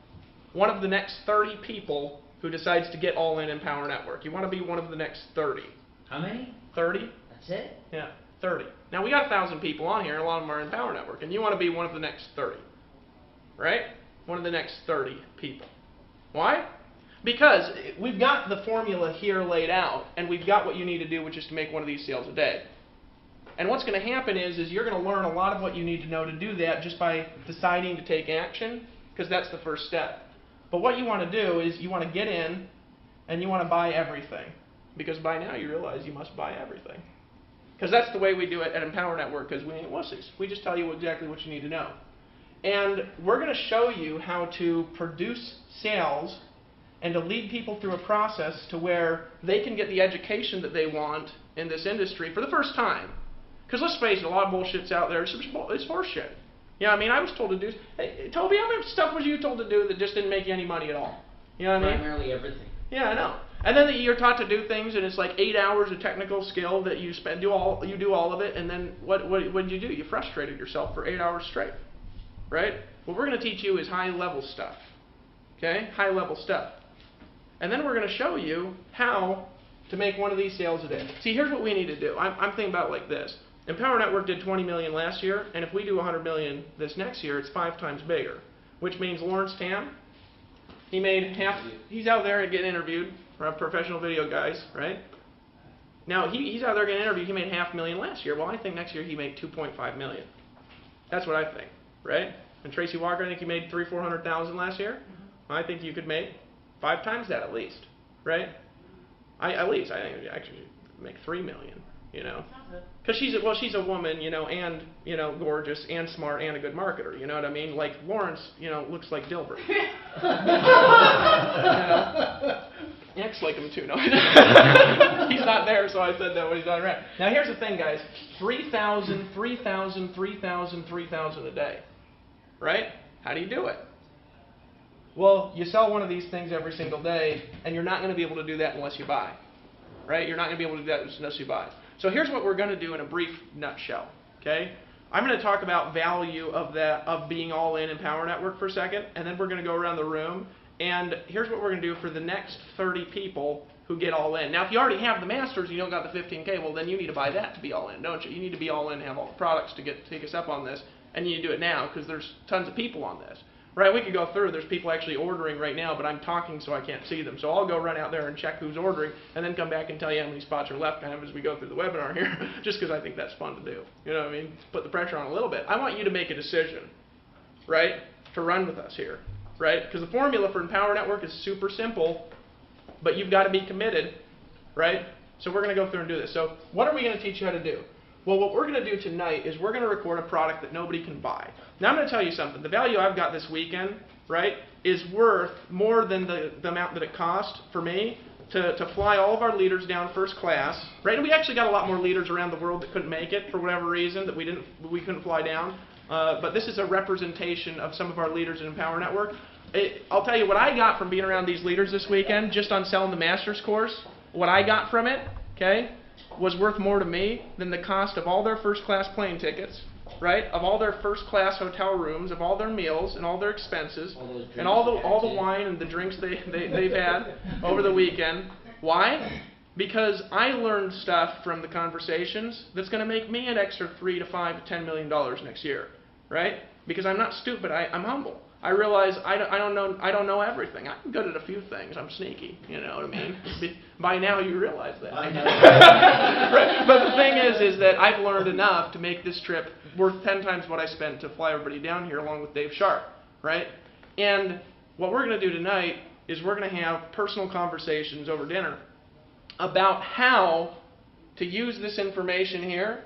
one of the next 30 people who decides to get all in Power Network. You want to be one of the next 30. How many? 30. That's it? Yeah, 30. Now, we got 1,000 people on here, and a lot of them are in Power Network, and you want to be one of the next 30. Right? One of the next 30 people. Why? Because we've got the formula here laid out, and we've got what you need to do, which is to make one of these sales a day. And what's going to happen is you're going to learn a lot of what you need to know to do that just by deciding to take action, because that's the first step. But what you want to do is you want to get in, and you want to buy everything. Because by now you realize you must buy everything. Because that's the way we do it at Empower Network, because we ain't wussies. We just tell you exactly what you need to know. And we're going to show you how to produce sales and to lead people through a process to where they can get the education that they want in this industry for the first time. Because let's face it, a lot of bullshit's out there. It's horseshit. You know what I mean? I was told to do... Hey, Toby, how much stuff was you told to do that just didn't make you any money at all? You know what I mean? Primarily everything. Yeah, I know. And then you're taught to do things, and it's like 8 hours of technical skill that you do all of it, and then what did you do? You frustrated yourself for 8 hours straight. Right? What we're going to teach you is high-level stuff. Okay? High-level stuff. And then we're going to show you how to make one of these sales a day. See, here's what we need to do. I'm thinking about it like this. Empower Network did 20 million last year, and if we do 100 million this next year, it's 5 times bigger. Which means Lawrence Tam, he's out there and getting interviewed for professional video guys, right? Now, he's out there getting interviewed. He made $500,000 last year. Well, I think next year he made $2.5 million. That's what I think, right? And Tracy Walker, I think he made $300,000-400,000 last year. I think you could make 5 times that at least, right? At least I think you actually make $3 million, you know, because she's a woman, you know, and you know, gorgeous and smart and a good marketer. You know what I mean? Like Lawrence, you know, looks like Dilbert. You know? He acts like him too. No, he's not there, so I said that when he's not around. Now here's the thing, guys: 3,000, 3,000, 3,000, 3,000 a day, right? How do you do it? Well, you sell one of these things every single day, and you're not going to be able to do that unless you buy, right? You're not going to be able to do that unless you buy. So here's what we're going to do in a brief nutshell, okay? I'm going to talk about value of being all in Power Network for a second, and then we're going to go around the room. And here's what we're going to do for the next 30 people who get all in. Now, if you already have the Masters and you don't got the 15K, well, then you need to buy that to be all in, don't you? You need to be all in and have all the products to take us up on this. And you need to do it now because there's tons of people on this. Right? We could go through. There's people actually ordering right now, but I'm talking so I can't see them. So I'll go run out there and check who's ordering and then come back and tell you how many spots are left kind of as we go through the webinar here, just because I think that's fun to do. You know what I mean? Put the pressure on a little bit. I want you to make a decision, right, to run with us here. Right? Because the formula for Empower Network is super simple, but you've got to be committed, right? So we're going to go through and do this. So what are we going to teach you how to do? Well, what we're going to do tonight is we're going to record a product that nobody can buy. Now I'm going to tell you something. The value I've got this weekend, right, is worth more than the amount that it cost for me to fly all of our leaders down first class, right? And we actually got a lot more leaders around the world that couldn't make it for whatever reason that we couldn't fly down. But this is a representation of some of our leaders in Empower Network. I'll tell you what I got from being around these leaders this weekend, just on selling the Master's course. What I got from it, okay, was worth more to me than the cost of all their first-class plane tickets, right? Of all their first-class hotel rooms, of all their meals and all their expenses, and all the wine and the drinks they've had over the weekend. Why? Because I learned stuff from the conversations that's going to make me an extra $3 to $5 to $10 million next year, right? Because I'm not stupid. I'm humble. I realize I don't know everything. I'm good at a few things. I'm sneaky. You know what I mean? By now you realize that. I know. Right? But the thing is that I've learned enough to make this trip worth 10 times what I spent to fly everybody down here along with Dave Sharp, right? And what we're going to do tonight is we're going to have personal conversations over dinner about how to use this information here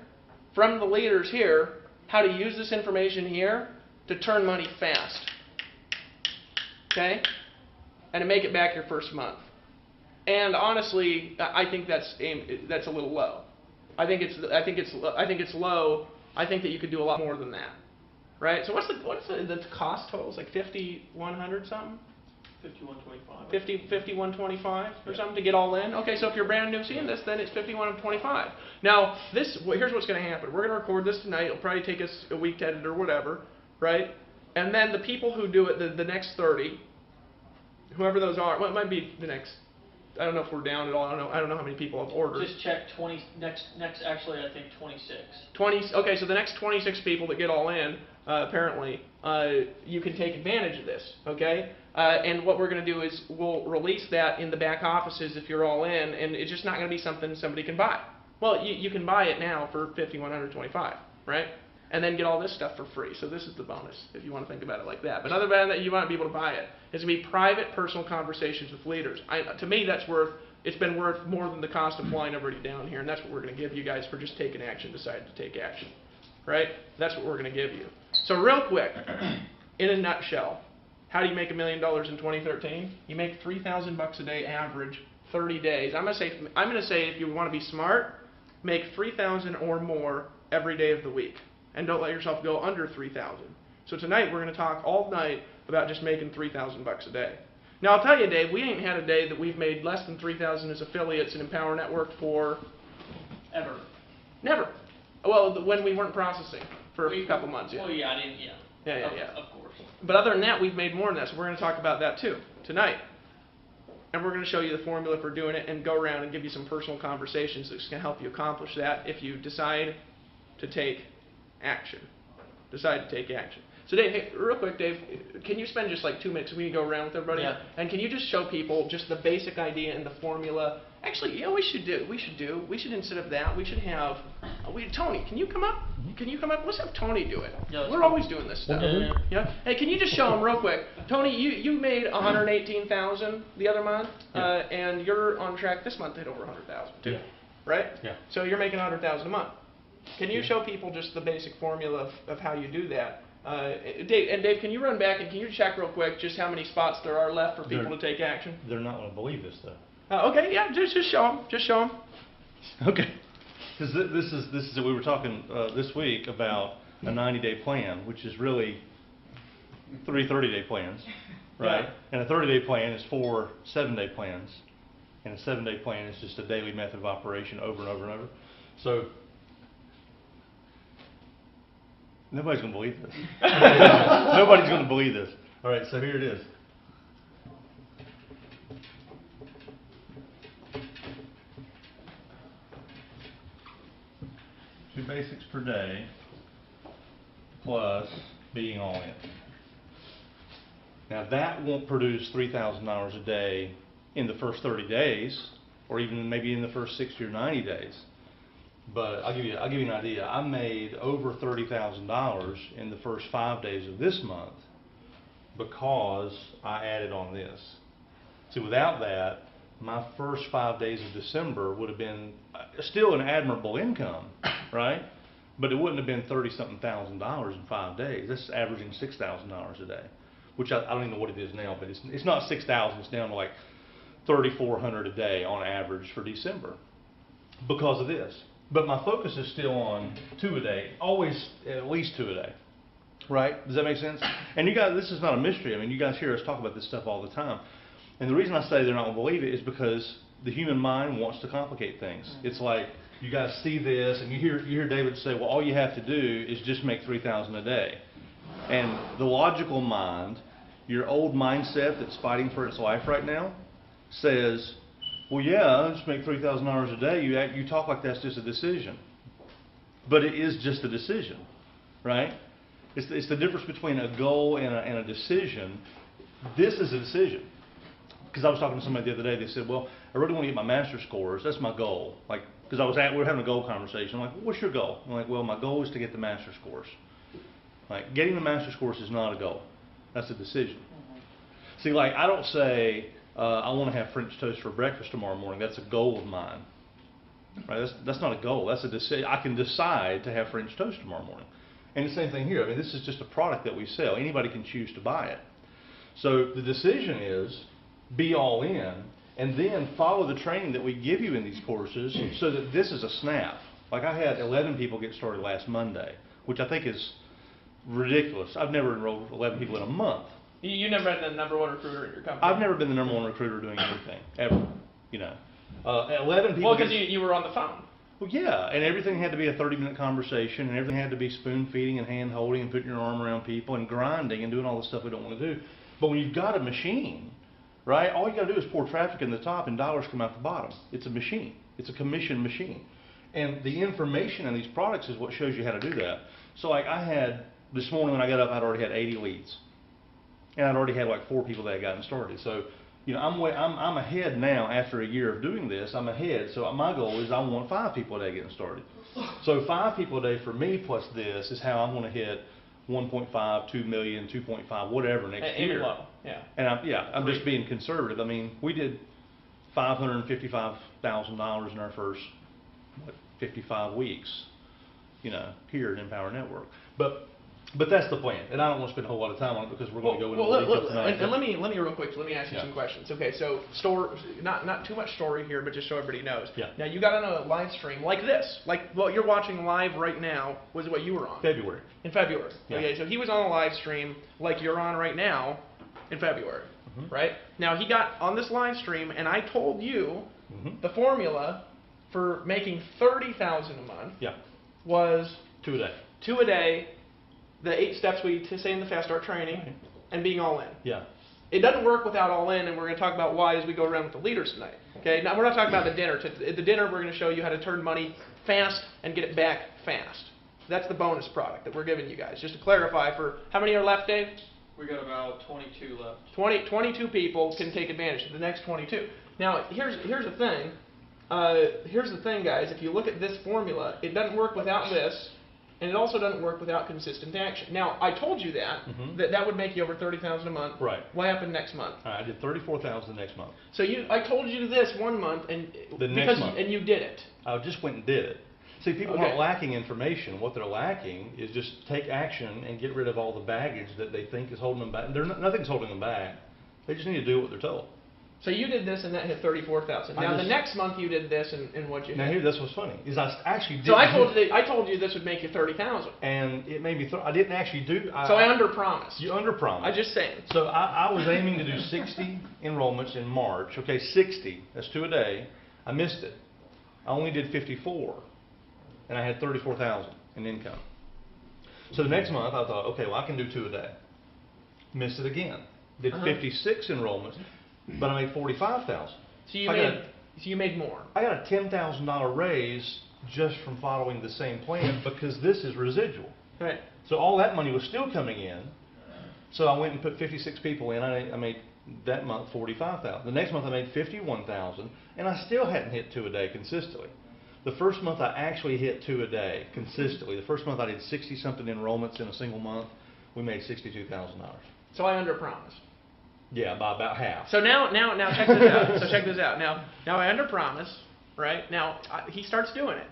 from the leaders here, how to use this information here to turn money fast. Okay? And to make it back your first month. And honestly, I think that's a little low. I think it's low. I think that you could do a lot more than that. Right? So what's the cost total? It's like $5,100 something? 5125. 5125 or something to get all in. Okay, so if you're brand new seeing this, then it's 5125. Now, here's what's going to happen. We're going to record this tonight. It'll probably take us a week to edit or whatever, right? And then the people who do it, the next 30, whoever those are, well, it might be the next. I don't know if we're down at all. I don't know how many people have ordered. Just check 20 next. Actually, I think 26. 20. Okay, so the next 26 people that get all in, apparently, you can take advantage of this. Okay. And what we're going to do is we'll release that in the back offices if you're all in, and it's just not going to be something somebody can buy. Well, you can buy it now for $5,125, right? And then get all this stuff for free. So this is the bonus, if you want to think about it like that. But other than that, you want to be able to buy it. It's going to be private, personal conversations with leaders. To me, it's been worth more than the cost of flying everybody down here, and that's what we're going to give you guys for just taking action, deciding to take action. Right? That's what we're going to give you. So real quick, in a nutshell, how do you make $1 million in 2013? You make $3,000 a day average, 30 days. I'm going to say if you want to be smart, make $3,000 or more every day of the week. And don't let yourself go under $3,000. So tonight we're going to talk all night about just making $3,000 a day. Now I'll tell you, Dave, we ain't had a day that we've made less than $3,000 as affiliates in Empower Network for ever. Never. Well, when we weren't processing for a couple months. Yeah. Well, yeah, I didn't. Yeah. Yeah. Of course. But other than that, we've made more than that. So we're going to talk about that too tonight. And we're going to show you the formula for doing it and go around and give you some personal conversations that's going to help you accomplish that if you decide to take action. Decide to take action. So Dave, hey, real quick, Dave, can you spend just like 2 minutes? We can go around with everybody, Yeah. and can you just show people just the basic idea and the formula? Actually, you know, we should instead of that, we should have, Tony, can you come up? Can you come up? Let's have Tony do it. Yeah, let's We're go. always doing this stuff. Yeah. Hey, can you just show him real quick? Tony, you made 118,000 the other month, and you're on track this month to hit over 100,000 too, Yeah. right? Yeah. So you're making 100,000 a month. Can you show people just the basic formula of how you do that? Dave, can you run back and can you check real quick just how many spots there are left for people to take action? They're not going to believe this, though. Okay, yeah, just show them. Just show them. Okay. Because this is we were talking this week about a 90-day plan, which is really 3 30-day plans, right? Yeah. And a 30-day plan is 4 7-day plans, and a 7-day plan is just a daily method of operation over and over and over. So nobody's going to believe this. Nobody's going to believe this. All right, so here it is. Two basics per day plus being all in. Now that won't produce $3,000 a day in the first 30 days, or even maybe in the first 60 or 90 days. But I'll give you an idea. I made over $30,000 in the first 5 days of this month because I added on this. See, without that, my first 5 days of December would have been still an admirable income, right? But it wouldn't have been $30-something thousand in 5 days. That's averaging $6,000 a day, which I don't even know what it is now, but it's not 6,000. It's down to like 3,400 a day on average for December because of this. But my focus is still on 2 a day, always at least 2 a day. Right? Does that make sense? And you guys, this is not a mystery. I mean, you guys hear us talk about this stuff all the time. And the reason I say they're not going to believe it is because the human mind wants to complicate things. It's like you guys see this, and you hear David say, "Well, all you have to do is just make 3,000 a day." And the logical mind, your old mindset that's fighting for its life right now, says, "Well, yeah, just make $3,000 a day." You talk like that's just a decision, but it is just a decision, right? It's the difference between a goal and a decision. This is a decision. Because I was talking to somebody the other day, they said, "Well, I really want to get my master scores. That's my goal." Like, because we were having a goal conversation. I'm like, "What's your goal?" I'm like, "Well, my goal is to get the master scores." Like, getting the master scores is not a goal. That's a decision. See, like, I don't say, I want to have French toast for breakfast tomorrow morning. That's a goal of mine. Right? That's not a goal. That's a decision. I can decide to have French toast tomorrow morning. And the same thing here. I mean, this is just a product that we sell. Anybody can choose to buy it. So the decision is be all in, and then follow the training that we give you in these courses so that this is a snap. Like, I had 11 people get started last Monday, which I think is ridiculous. I've never enrolled 11 people in a month. You never been the number one recruiter in your company. I've never been the number one recruiter doing anything, ever, you know. 11 people. Well, because you were on the phone. Well, yeah, and everything had to be a 30-minute conversation, and everything had to be spoon-feeding and hand-holding and putting your arm around people and grinding and doing all the stuff we don't want to do. But when you've got a machine, right, all you got to do is pour traffic in the top and dollars come out the bottom. It's a machine. It's a commission machine. And the information in these products is what shows you how to do that. So, like, I had, this morning when I got up, I'd already had 80 leads. And I'd already had like 4 people that had gotten started. So, you know, I'm ahead now after a year of doing this. I'm ahead. So my goal is I want 5 people a day getting started. So 5 people a day for me plus this is how I'm going to hit 1.5, 2 million, 2.5, whatever next year. Level. Yeah. And I'm just being conservative. I mean, we did $555,000 in our first 55 weeks, you know, here at Empower Network. But that's the plan, and I don't want to spend a whole lot of time on it because we're going to go into detail tonight. And let me real quick. Let me ask you some questions. Okay, so not too much story here, but just so everybody knows. Yeah. Now you got on a live stream like this, like what you're watching live right now was what you were on. February. In February. Yeah. Okay, so he was on a live stream like you're on right now in February, right? Now he got on this live stream, and I told you the formula for making $30,000 a month was 2 a day. 2 a day. The 8 steps we say in the Fast Start training, and being all in. Yeah. It doesn't work without all in, and we're going to talk about why as we go around with the leaders tonight. Okay. Now we're not talking about the dinner. At the dinner, we're going to show you how to turn money fast and get it back fast. That's the bonus product that we're giving you guys. Just to clarify, for how many are left, Dave? We got about 22 left. 22 people can take advantage of the next 22. Now, here's the thing. Here's the thing, guys. If you look at this formula, it doesn't work without this, and it also doesn't work without consistent action. Now, I told you that that would make you over $30,000 a month. Right. What happened next month? I did $34,000 the next month. So I told you this one month, and and you did it. I just went and did it. See, people aren't lacking information. What they're lacking is just take action and get rid of all the baggage that they think is holding them back. Nothing's holding them back. They just need to do what they're told. So you did this, and that hit 34,000. Now the next month you did this, and what you? Now here, that's what's funny is I actually did. So I told you this would make you 30,000. And it made me. I didn't actually do. So I underpromised. You underpromised. I just saying. So I was aiming to do 60 enrollments in March. Okay, 60. That's 2 a day. I missed it. I only did 54, and I had 34,000 in income. So the next month I thought, okay, well I can do 2 a day. Missed it again. Did 56 enrollments. But I made 45,000. So you made more. I got a $10,000 raise just from following the same plan because this is residual. Right. So all that money was still coming in. So I went and put 56 people in. I made that month 45,000. The next month I made 51,000, and I still hadn't hit 2 a day consistently. The first month I actually hit 2 a day consistently. The first month I did 60-something enrollments in a single month. We made $62,000. So I underpromised. Yeah, by about half. So now check this out. So check this out. Now I underpromise, right? Now he starts doing it.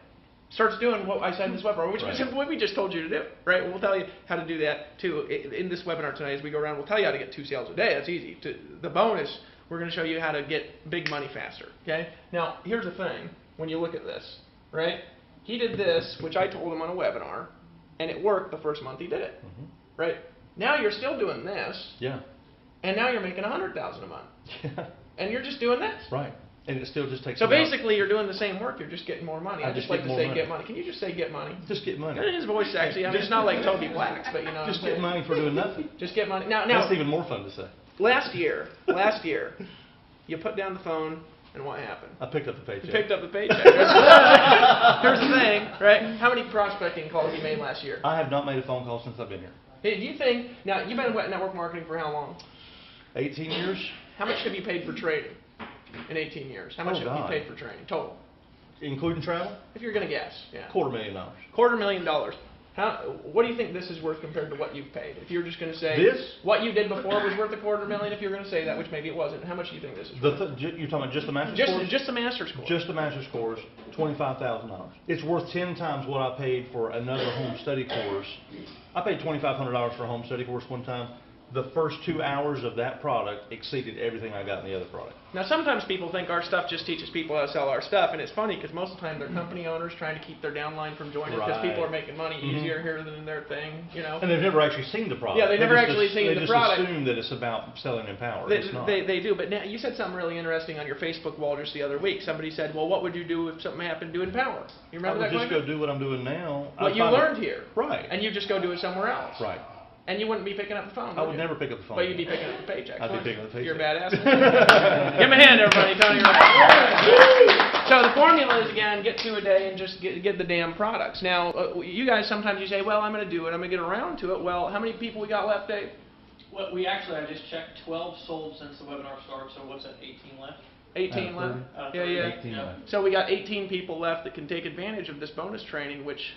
Starts doing what I said in this webinar, which is what we just told you to do, right? We'll tell you how to do that too in this webinar tonight as we go around. We'll tell you how to get 2 sales a day. That's easy. The bonus, we're going to show you how to get big money faster. Okay. Now here's the thing. When you look at this, right? He did this, which I told him on a webinar, and it worked the first month he did it, right? Now you're still doing this. Yeah. And now you're making $100,000 a month. Yeah. And you're just doing this. Right. And it still just takes. So basically, you're doing the same work. You're just getting more money. I just like to say money. get money. Can you just say get money? Just get money. His voice sexy. I mean, it's not like Toby Black's, but you know. Just get money for doing nothing. Just get money. Now that's even more fun to say. Last year, you put down the phone, and what happened? I picked up the paycheck. You picked up the paycheck. Here's the thing, right? How many prospecting calls you made last year? I have not made a phone call since I've been here. Hey, do you think now you've been in network marketing for how long? 18 years. How much have you paid for training in 18 years? How much have you paid for training total? Including travel? If you're going to guess, yeah. $250,000. $250,000. What do you think this is worth compared to what you've paid? If you're just going to say what you did before was worth $250,000, if you're going to say that, which maybe it wasn't, how much do you think this is worth? You're talking about just the master's course? Just the master's course. Just the master's course, $25,000. It's worth 10 times what I paid for another home study course. I paid $2,500 for a home study course one time. The first 2 hours of that product exceeded everything I got in the other product. Now, sometimes people think our stuff just teaches people how to sell our stuff, and it's funny because most of the time they're company owners trying to keep their downline from joining because people are making money easier here than their thing, you know. And they've never actually seen the product. Yeah, they've never actually seen the product. They just assume that it's about selling Empower. It's not. They do, but now you said something really interesting on your Facebook wall just the other week. Somebody said, well, what would you do if something happened to Empower? You remember that? I would just go do what I'm doing now. What you learned here. Right. And you just go do it somewhere else. Right. And you wouldn't be picking up the phone, I would never pick up the phone. But you'd be picking up the paycheck. I'd be picking up the paycheck. You're a badass. Give him a hand, everybody. Tony Wright. So the formula is, again, get 2 a day and just get the damn products. Now, you guys sometimes you say, well, I'm going to do it. I'm going to get around to it. Well, how many people we got left, Dave? Well, I just checked 12 sold since the webinar started. So what's that, 18 left? 18 left? 18 left. So we got 18 people left that can take advantage of this bonus training, which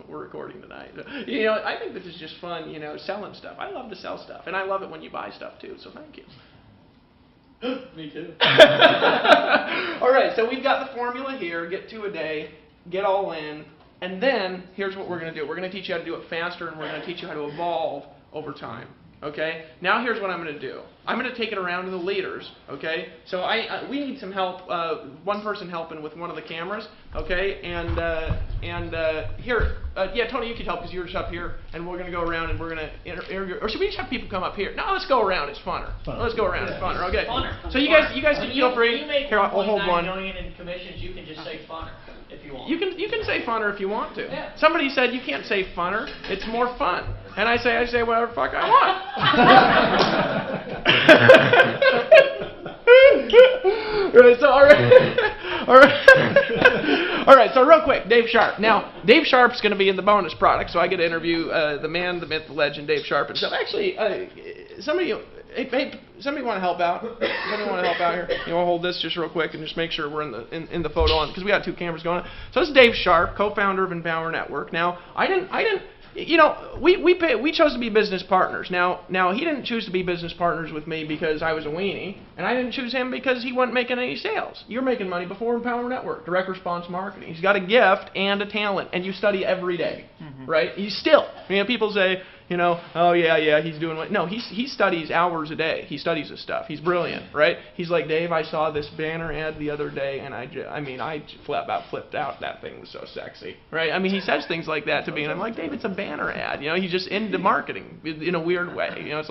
we're recording tonight. You know, I think this is just fun, you know, selling stuff. I love to sell stuff, and I love it when you buy stuff too, so thank you. Me too. All right, so we've got the formula here, get 2 a day, get all in, and then here's what we're going to do. We're going to teach you how to do it faster, and we're going to teach you how to evolve over time. Okay? Now here's what I'm going to do. I'm going to take it around to the leaders. Okay? So we need some help. One person helping with one of the cameras. Okay? And here, yeah, Tony, you can help because you're just up here, and we're going to go around and we're going to interview. Or should we just have people come up here? No, let's go around. It's funner. Let's go around. It's funner. Okay. Funner. So you guys can feel free. You make here, I'll hold one. $1.9 million in commissions. You can just say funner if you want. You can say funner if you want to. Yeah. Somebody said you can't say funner. It's more fun. And I say whatever the fuck I want. Right, so all right. All right, so real quick, Dave Sharp. Now, Dave Sharp's going to be in the bonus product, so I get to interview the man, the myth, the legend, Dave Sharp himself. Actually, somebody want to help out? Somebody want to help out here? You want to hold this just real quick and just make sure we're in the photo on, because we got 2 cameras going on. So this is Dave Sharp, co-founder of Empower Network. Now, I didn't. You know, we chose to be business partners. Now he didn't choose to be business partners with me because I was a weenie, and I didn't choose him because he wasn't making any sales. You're making money before Empower Network, direct response marketing. He's got a gift and a talent, and you study every day, right? He's still, people say, oh yeah, he's doing what? No, he studies hours a day. He studies this stuff. He's brilliant, right? He's like, Dave, I saw this banner ad the other day, and I about flipped out. That thing was so sexy, right? He says things like that to me, and I'm like, Dave, it's a banner ad. He's just into marketing in a weird way. It's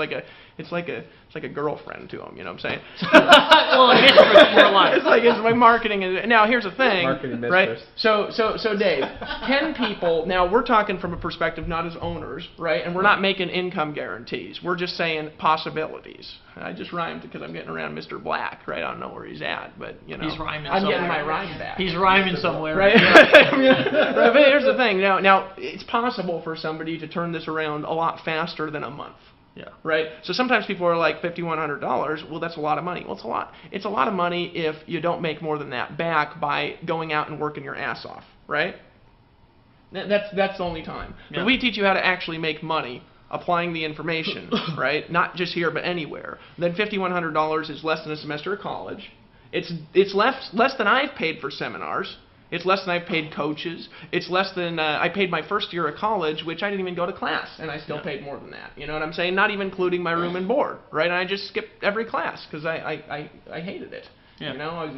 like a girlfriend to him. You know what I'm saying? Well, it's more like. It's my marketing. Now here's the thing, Marketing right? mistress. So Dave, 10 people. Now we're talking from a perspective not as owners, right? And we're not making income guarantees. We're just saying possibilities. I just rhymed because I'm getting around Mr. Black, right? I don't know where he's at, but He's rhyming I'm somewhere. getting my rhyme back. He's rhyming somewhere. Right? Right, but here's the thing. Now it's possible for somebody to turn this around a lot faster than a month. Yeah. Right. So sometimes people are like $5,100. Well, that's a lot of money. Well, it's a lot of money if you don't make more than that back by going out and working your ass off. Right. That's the only time. Yeah. But we teach you how to actually make money applying the information. Right. Not just here, but anywhere. Then $5,100 is less than a semester of college. It's less than I've paid for seminars. It's less than I've paid coaches. It's less than I paid my first year of college, which I didn't even go to class, and I still paid more than that. You know what I'm saying? Not even including my room and board, right? And I just skipped every class because I hated it. Yeah. I was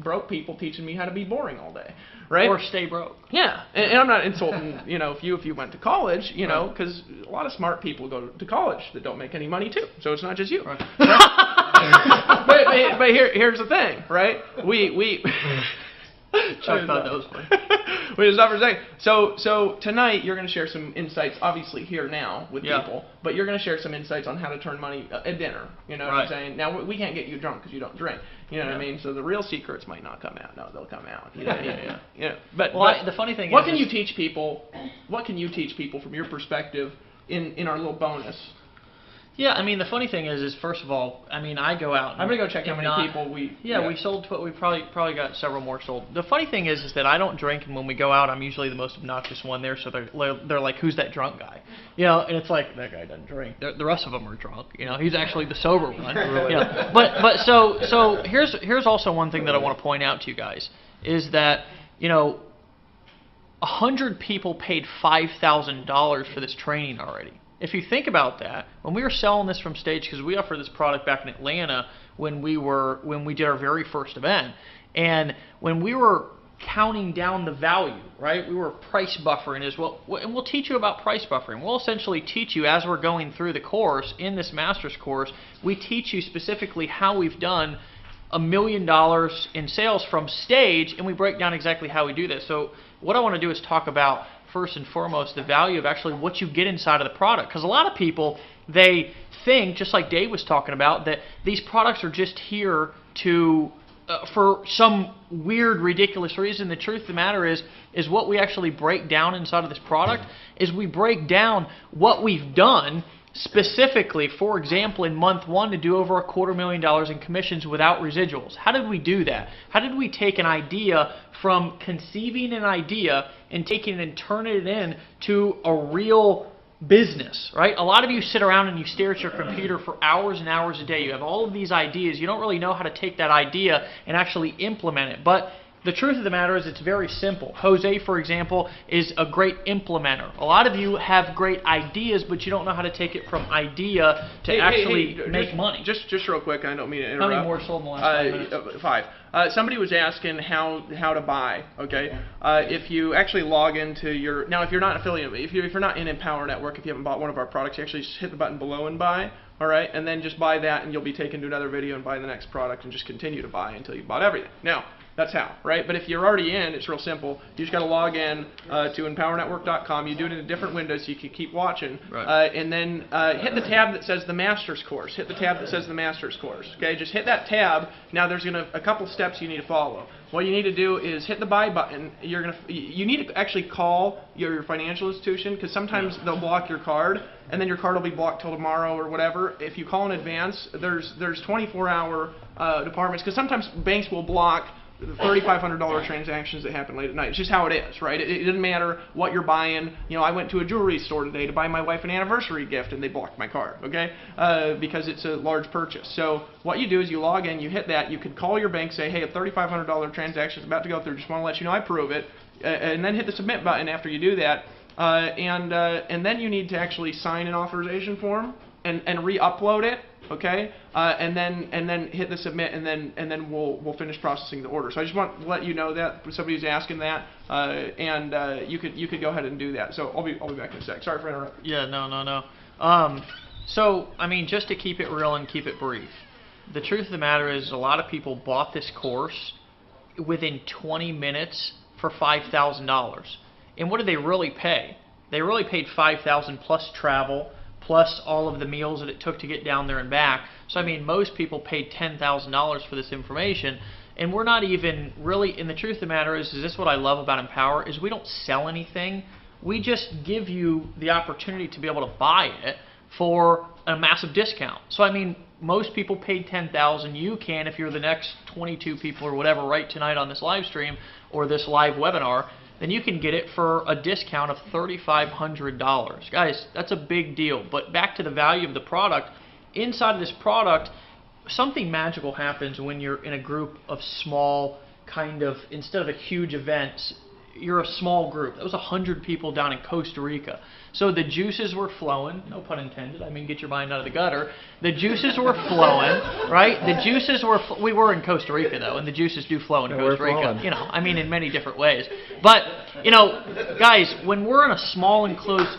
broke people teaching me how to be boring all day, right? Or stay broke. Yeah, and I'm not insulting, if you went to college, because a lot of smart people go to college that don't make any money too. So it's not just you. Right? but here's the thing, right? We Chuck thought that was funny. Wait, just stop for a second. So tonight you're going to share some insights, obviously here now with people, but you're going to share some insights on how to turn money at dinner. You know what I'm saying? Now we can't get you drunk because you don't drink. You know what I mean? So the real secrets might not come out. No, they'll come out. But the funny thing what can you teach people? What can you teach people from your perspective in our little bonus? Yeah, the funny thing is first of all, I go out. I'm gonna go check how many people we. Yeah, we sold. We probably got several more sold. The funny thing is that I don't drink, and when we go out, I'm usually the most obnoxious one there. So they're like, "Who's that drunk guy?" And it's like that guy doesn't drink. The rest of them are drunk. He's actually the sober one. But so here's also one thing that I want to point out to you guys is that 100 people paid $5,000 for this training already. If you think about that, when we were selling this from stage, because we offered this product back in Atlanta when we did our very first event, and when we were counting down the value, right? We were price buffering as well, and we'll teach you about price buffering. We'll essentially teach you as we're going through the course in this master's course. We teach you specifically how we've done $1 million in sales from stage, and we break down exactly how we do this. So what I want to do is talk about first and foremost the value of actually what you get inside of the product, because a lot of people, they think, just like Dave was talking about, that these products are just here to for some weird, ridiculous reason. The truth of the matter is what we actually break down inside of this product is we break down what we've done specifically, for example, in month 1 to do over $250,000 in commissions without residuals. How did we do that? How did we take an idea from conceiving an idea and taking it and turning it into a real business, right? A lot of you sit around and you stare at your computer for hours and hours a day. You have all of these ideas. You don't really know how to take that idea and actually implement it. But the truth of the matter is it's very simple. Jose, for example, is a great implementer. A lot of you have great ideas, but you don't know how to take it from idea to actually make money. Just real quick, I don't mean to interrupt. How many more sold in the last 5 minutes? 5. Somebody was asking how to buy. Okay, if you actually log into your if you're not an affiliate, if you're not in Empower Network, if you haven't bought one of our products, you actually just hit the button below and buy. All right, and then just buy that, and you'll be taken to another video and buy the next product, and just continue to buy until you've bought everything. Now That's how, right? But if you're already in, it's real simple. You just got to log in to EmpowerNetwork.com. You do it in a different window so you can keep watching. Right. And then hit the tab that says the Master's Course. Hit the tab that says the Master's Course. Okay, just hit that tab. Now there's a couple steps you need to follow. What you need to do is hit the buy button. You need to actually call your financial institution, because sometimes they'll block your card, and then your card will be blocked till tomorrow or whatever. If you call in advance, there's 24-hour departments, because sometimes banks will block $3,500 transactions that happen late at night. It's just how it is, right? It doesn't matter what you're buying. You know, I went to a jewelry store today to buy my wife an anniversary gift, and they blocked my card, okay? Because it's a large purchase. So what you do is you log in, you hit that, you could call your bank, say, hey, a $3,500 transaction is about to go through, just want to let you know I approve it, and then hit the submit button after you do that, and then you need to actually sign an authorization form and re-upload it. Okay, and then hit the submit, and then we'll finish processing the order. So I just want to let you know that somebody's asking that, and you could go ahead and do that. So I'll be back in a sec. Sorry for interrupting. Yeah, no. So I mean, just to keep it real and keep it brief, the truth of the matter is a lot of people bought this course within 20 minutes for $5,000, and what did they really pay? They really paid $5,000 plus travel, plus all of the meals that it took to get down there and back. So I mean, most people paid $10,000 for this information, and we're not even really, and the truth of the matter is this what I love about Empower, is we don't sell anything. We just give you the opportunity to be able to buy it for a massive discount. So I mean, most people paid $10,000. You can, if you're the next 22 people or whatever right tonight on this live stream or this live webinar, then you can get it for a discount of $3,500. Guys, that's a big deal. But back to the value of the product, inside of this product, something magical happens when you're in a group of small, kind of, instead of a huge event, you're a small group. That was 100 people down in Costa Rica. So the juices were flowing, no pun intended, I mean get your mind out of the gutter. The juices were flowing, right? The juices were, we were in Costa Rica though, and the juices do flow in Costa Rica, you know, I mean in many different ways. But, you know, guys, when we're in a small enclosed,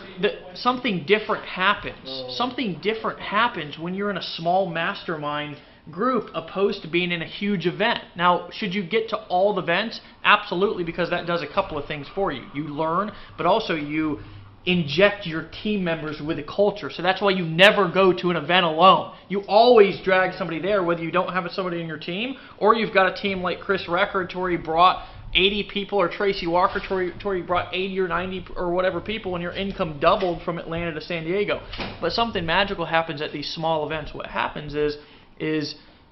something different happens. Something different happens when you're in a small mastermind group opposed to being in a huge event. Now, should you get to all the events? Absolutely, because that does a couple of things for you. You learn, but also you inject your team members with a culture. So that's why you never go to an event alone. You always drag somebody there, whether you don't have somebody in your team or you've got a team like Chris Record, to where he brought 80 people, or Tracy Walker, to where he brought 80 or 90 or whatever people, and your income doubled from Atlanta to San Diego. But something magical happens at these small events. What happens is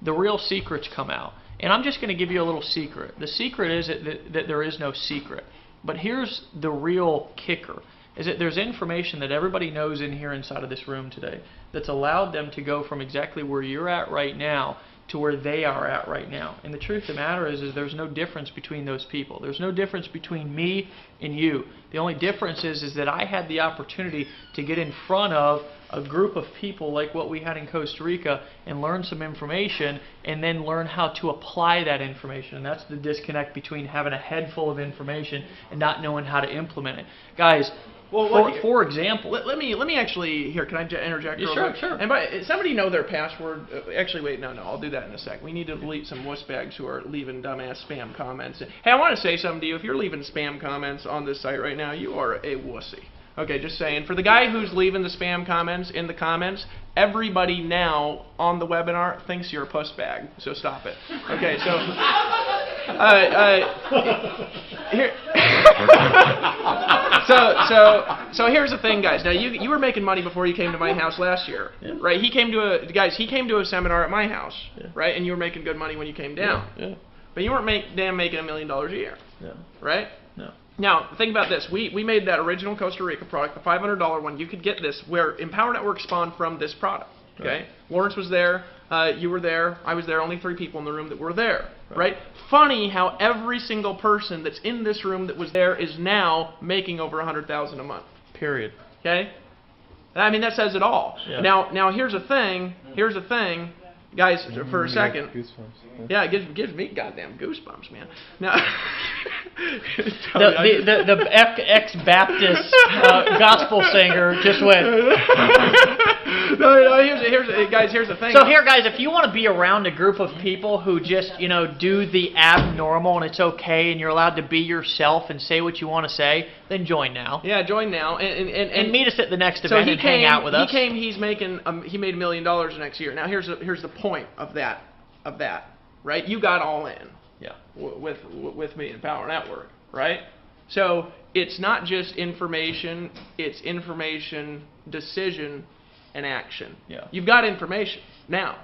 the real secrets come out. And I'm just going to give you a little secret. The secret is that there is no secret. But here's the real kicker, is that there's information that everybody knows in here inside of this room today that's allowed them to go from exactly where you're at right now to where they are at right now. And the truth of the matter is there's no difference between those people. There's no difference between me and you. The only difference is that I had the opportunity to get in front of a group of people like what we had in Costa Rica and learn some information, and then learn how to apply that information. And that's the disconnect between having a head full of information and not knowing how to implement it. Guys, for example, let me actually, here, can I interject? Yeah, sure. And somebody know their password. Actually, wait, no, I'll do that in a sec. We need to delete some wussbags who are leaving dumbass spam comments. Hey, I want to say something to you. If you're leaving spam comments on this site right now, you are a wussy. Okay, just saying. For the guy who's leaving the spam comments in the comments, everybody now on the webinar thinks you're a puss bag. So stop it. Okay, so here. So here's the thing, guys. Now you were making money before you came to my house last year, right? He came to a seminar at my house, right? And you were making good money when you came down. Yeah. But you weren't making $1 million a year, right? No. Now, think about this. We made that original Costa Rica product, the $500 one. You could get this, where Empower Network spawned from this product. Okay, Right. Lawrence was there, you were there, I was there. Only 3 people in the room that were there. Right? Funny how every single person that's in this room that was there is now making over $100,000 a month. Period. Okay. I mean, that says it all. Yeah. Now here's the thing. Guys, for a second. Goosebumps. Yeah, it gives me goddamn goosebumps, man. Now, The ex-Baptist gospel singer just went. No, here's the thing. So here, guys, if you want to be around a group of people who just, do the abnormal and it's okay and you're allowed to be yourself and say what you want to say, then join now. Yeah, join now And meet us at the next event and hang out with us. He made $1 million next year. Now here's the point of that, right? You got all in. Yeah. With me in Power Network, right? So it's not just information; it's information, decision, and action. Yeah. You've got information now,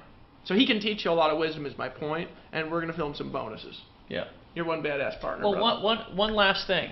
so he can teach you a lot of wisdom. Is my point, and we're gonna film some bonuses. Yeah. You're one badass partner. Well, brother. one last thing.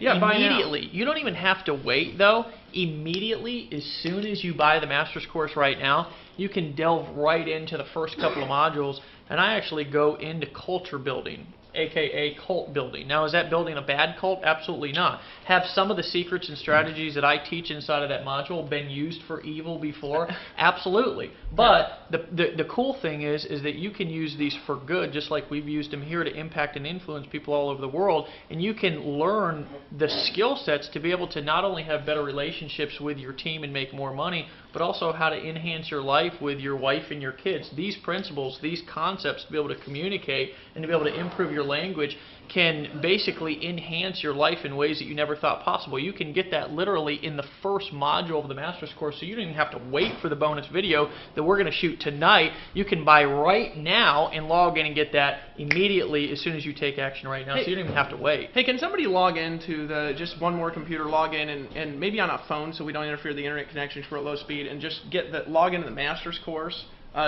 Yeah, buy now. Immediately. You don't even have to wait, though. Immediately, as soon as you buy the master's course right now, you can delve right into the first couple of modules, and I actually go into culture building, aka cult building. Now, is that building a bad cult? Absolutely not. Have some of the secrets and strategies that I teach inside of that module been used for evil before? Absolutely. But the cool thing is that you can use these for good, just like we've used them here to impact and influence people all over the world, and you can learn the skill sets to be able to not only have better relationships with your team and make more money, but also how to enhance your life with your wife and your kids. These principles, these concepts, to be able to communicate and to be able to improve your language can basically enhance your life in ways that you never thought possible. You can get that literally in the first module of the master's course, so you don't even have to wait for the bonus video that we're going to shoot tonight. You can buy right now and log in and get that immediately as soon as you take action right now, so you don't even have to wait. Hey, can somebody log into just one more computer, log in, and maybe on a phone so we don't interfere with the internet connection for low speed, and just log into the master's course?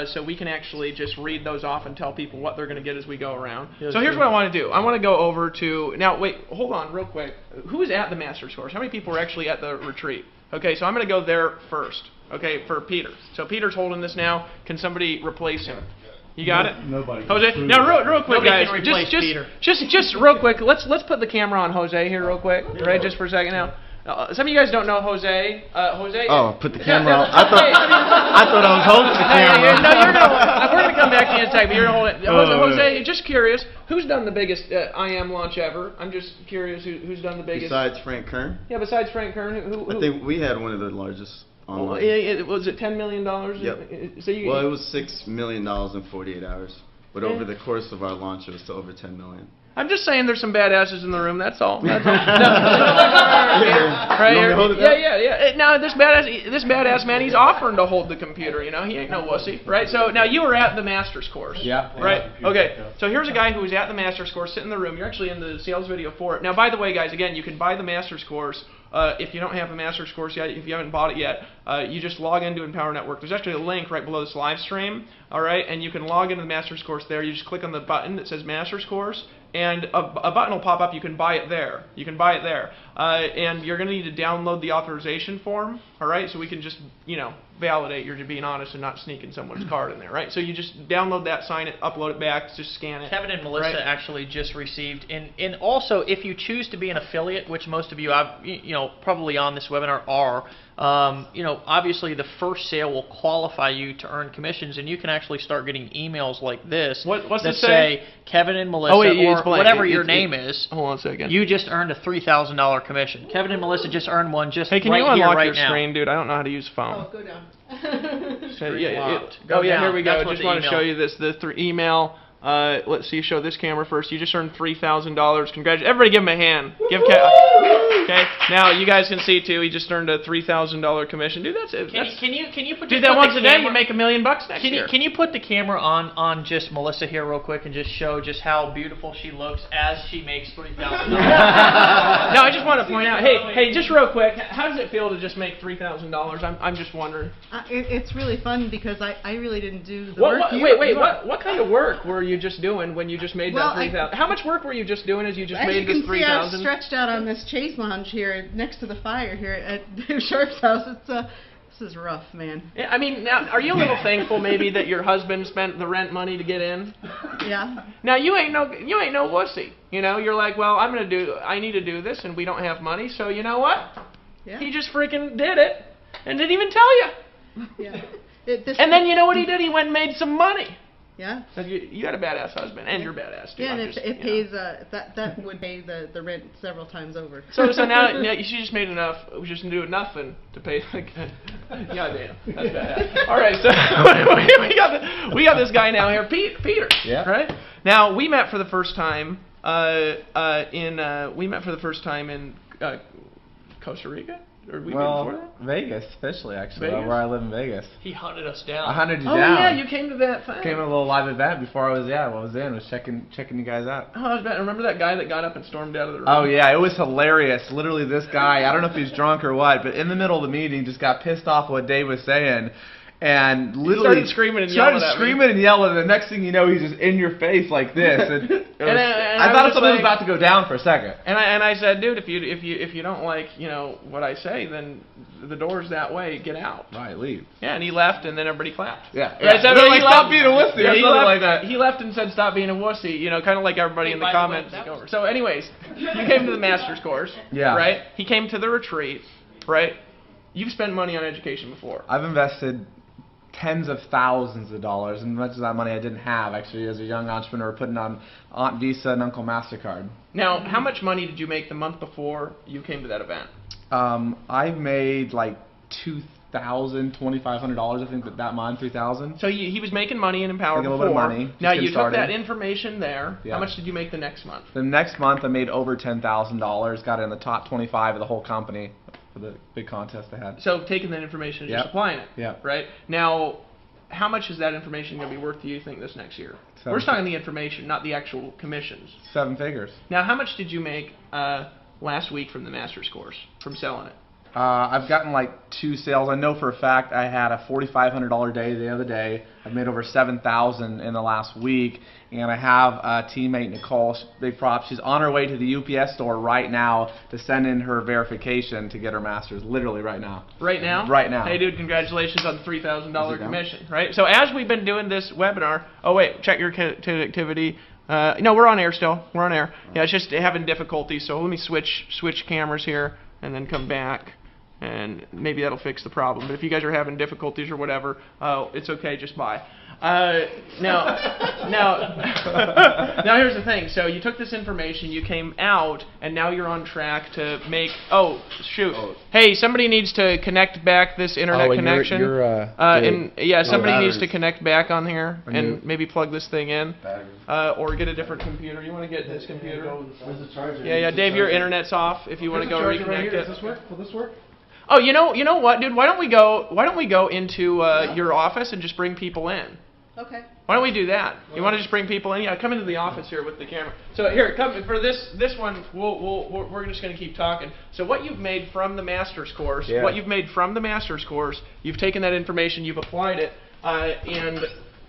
So we can actually just read those off and tell people what they're going to get as we go around. Yeah, so here's what I want to do. I want to go over to... Now, wait, hold on real quick. Who is at the master's course? How many people are actually at the retreat? Okay, so I'm going to go there first, okay, for Peter. So Peter's holding this now. Can somebody replace him? You got it? Nobody. Jose? Now, real quick, Nobody guys. can replace Peter. Just real quick. Let's put the camera on Jose here real quick, right? Just for a second now. Some of you guys don't know Jose. Jose. Oh, put the camera on. I thought I was holding the camera. No, we're gonna come back to you in a second. But you're gonna hold it. Jose, just curious, who's done the biggest IM launch ever? I'm just curious who's done the biggest. Besides Frank Kern? Yeah, besides Frank Kern, who? I think we had one of the largest online. Was it $10 million? Yep. So well, it was $6 million in 48 hours. But over the course of our launch, it was to over 10 million. I'm just saying there's some badasses in the room, that's all. That's all. Yeah. Now, this badass man, he's offering to hold the computer, He ain't no wussy, right? So, now, you were at the master's course. Yeah. Right? Okay. So, here's a guy who was at the master's course, sitting in the room. You're actually in the sales video for it. Now, by the way, guys, again, you can buy the master's course. If you don't have a master's course yet, if you haven't bought it yet, you just log into Empower Network. There's actually a link right below this live stream, all right? And you can log into the master's course there. You just click on the button that says master's course, and a button will pop up. You can buy it there. And you're going to need to download the authorization form, all right? So we can just, validate you're being honest and not sneaking someone's card in there, right? So you just download that, sign it, upload it back, just scan it. Kevin and Melissa actually just received, and also if you choose to be an affiliate, which most of you, probably on this webinar are, obviously the first sale will qualify you to earn commissions, and you can actually start getting emails like this what's that it say Kevin and Melissa or whatever your name is. Hold on a second. You just earned a $3,000 commission. Kevin and Melissa just earned one just hey, can right you here, unlock right your now. screen, dude? I don't know how to use a phone. Oh, go down. Go down. Here we go. That's Just want to show you this. Email. Let's see. Show this camera first. You just earned $3,000. Congratulations! Everybody, give him a hand. Okay. Now you guys can see too. He just earned a $3,000 commission. Dude, that's it. Can you put do that once a day? You make $1 million next year. Can you put the camera on just Melissa here real quick and just show just how beautiful she looks as she makes $3,000? No, I just want to point out. Hey, just real quick. How does it feel to just make $3,000? I'm just wondering. It's really fun because I really didn't do the work. What kind of work were you just doing when you just made that $3,000? How much work were you just doing as you just made this $3,000? As you can see, I'm stretched out on this chaise lounge here next to the fire here at Dave Sharp's house. This is rough, man. Yeah, I mean, now, are you a little thankful maybe that your husband spent the rent money to get in? Yeah. Now you ain't no wussy. You're like, well, I need to do this, and we don't have money, so you know what? Yeah. He just freaking did it, and didn't even tell you. Yeah. And then you know what he did? He went and made some money. Yeah. You got a badass husband, and you're badass too. Yeah, and I'm it, just, it you know. pays that would pay the rent several times over. So now she just made enough. We just do nothing to pay. Like, yeah, damn, that's badass. All right, so we got this guy now here, Peter. Yeah. Right. Now we met for the first time in Costa Rica. Or we before that? Vegas, especially actually, Vegas? where I live in Vegas. He hunted us down. I hunted you Oh down. yeah, you came to that thing. Came to a little live event before I was was checking you guys out. Oh, I was bad. Remember that guy that got up and stormed out of the room? Oh yeah, it was hilarious. Literally, this guy, I don't know if he's drunk or what, but in the middle of the meeting, just got pissed off what Dave was saying, and literally started screaming and yelling at me. and the next thing you know, he's just in your face like this, and, I thought something was about to go down for a second. And I said, dude, if you don't like what I say, then the door's that way. Get out. Right, leave. Yeah, and he left, and then everybody clapped. Yeah. Right, so Really, he stop left. being a wussy or he something left, like that. He left and said, stop being a wussy. Kind of like everybody in the comments. So, anyways, you came to the master's course. Yeah. Right. He came to the retreat. Right. You've spent money on education before. I've invested tens of thousands of dollars, and much of that money I didn't have actually as a young entrepreneur, putting on Aunt Visa and Uncle MasterCard. Now, how much money did you make the month before you came to that event? I made like $2,500, I think, that month, $3,000. So he was making money in Empower Making a before. little bit of money, just Now getting you took started. that information there. Yeah. How much did you make the next month? The next month I made over $10,000, got in the top 25 of the whole company for the big contest I had. So taking that information and just Yep. applying it. Yep. Right? Now, how much is that information going to be worth to you think this next year? Seven. We're just talking the information, not the actual commissions. 7 figures. Now, how much did you make last week from the master's course, from selling it? I've gotten like 2 sales. I know for a fact I had a $4,500 day the other day. I've made over $7,000 in the last week, and I have a teammate, Nicole, big props. She's on her way to the UPS store right now to send in her verification to get her master's, literally right now. Right now? Right now. Hey, dude, congratulations on the $3,000 commission. Right? So as we've been doing this webinar, oh wait, check your connectivity. No, we're on air still. We're on air. Yeah, it's just having difficulties. So let me switch cameras here and then come back. And maybe that'll fix the problem. But if you guys are having difficulties or whatever, it's okay, just buy. Now here's the thing. So you took this information, you came out, and now you're on track to make. Oh shoot! Hey, somebody needs to connect back this internet connection. Somebody needs to connect back on here and maybe plug this thing in, or get a different computer. You want to get this computer? Where's the charger? Yeah, Dave, your internet's off. If you want to go reconnect it. Does this work? Will this work? Oh, you know what, dude? Why don't we go into your office and just bring people in? Okay. Why don't we do that? You want to just bring people in? Yeah, come into the office here with the camera. So here, come for this one. We're just going to keep talking. So what you've made from the master's course, you've taken that information, you've applied it, and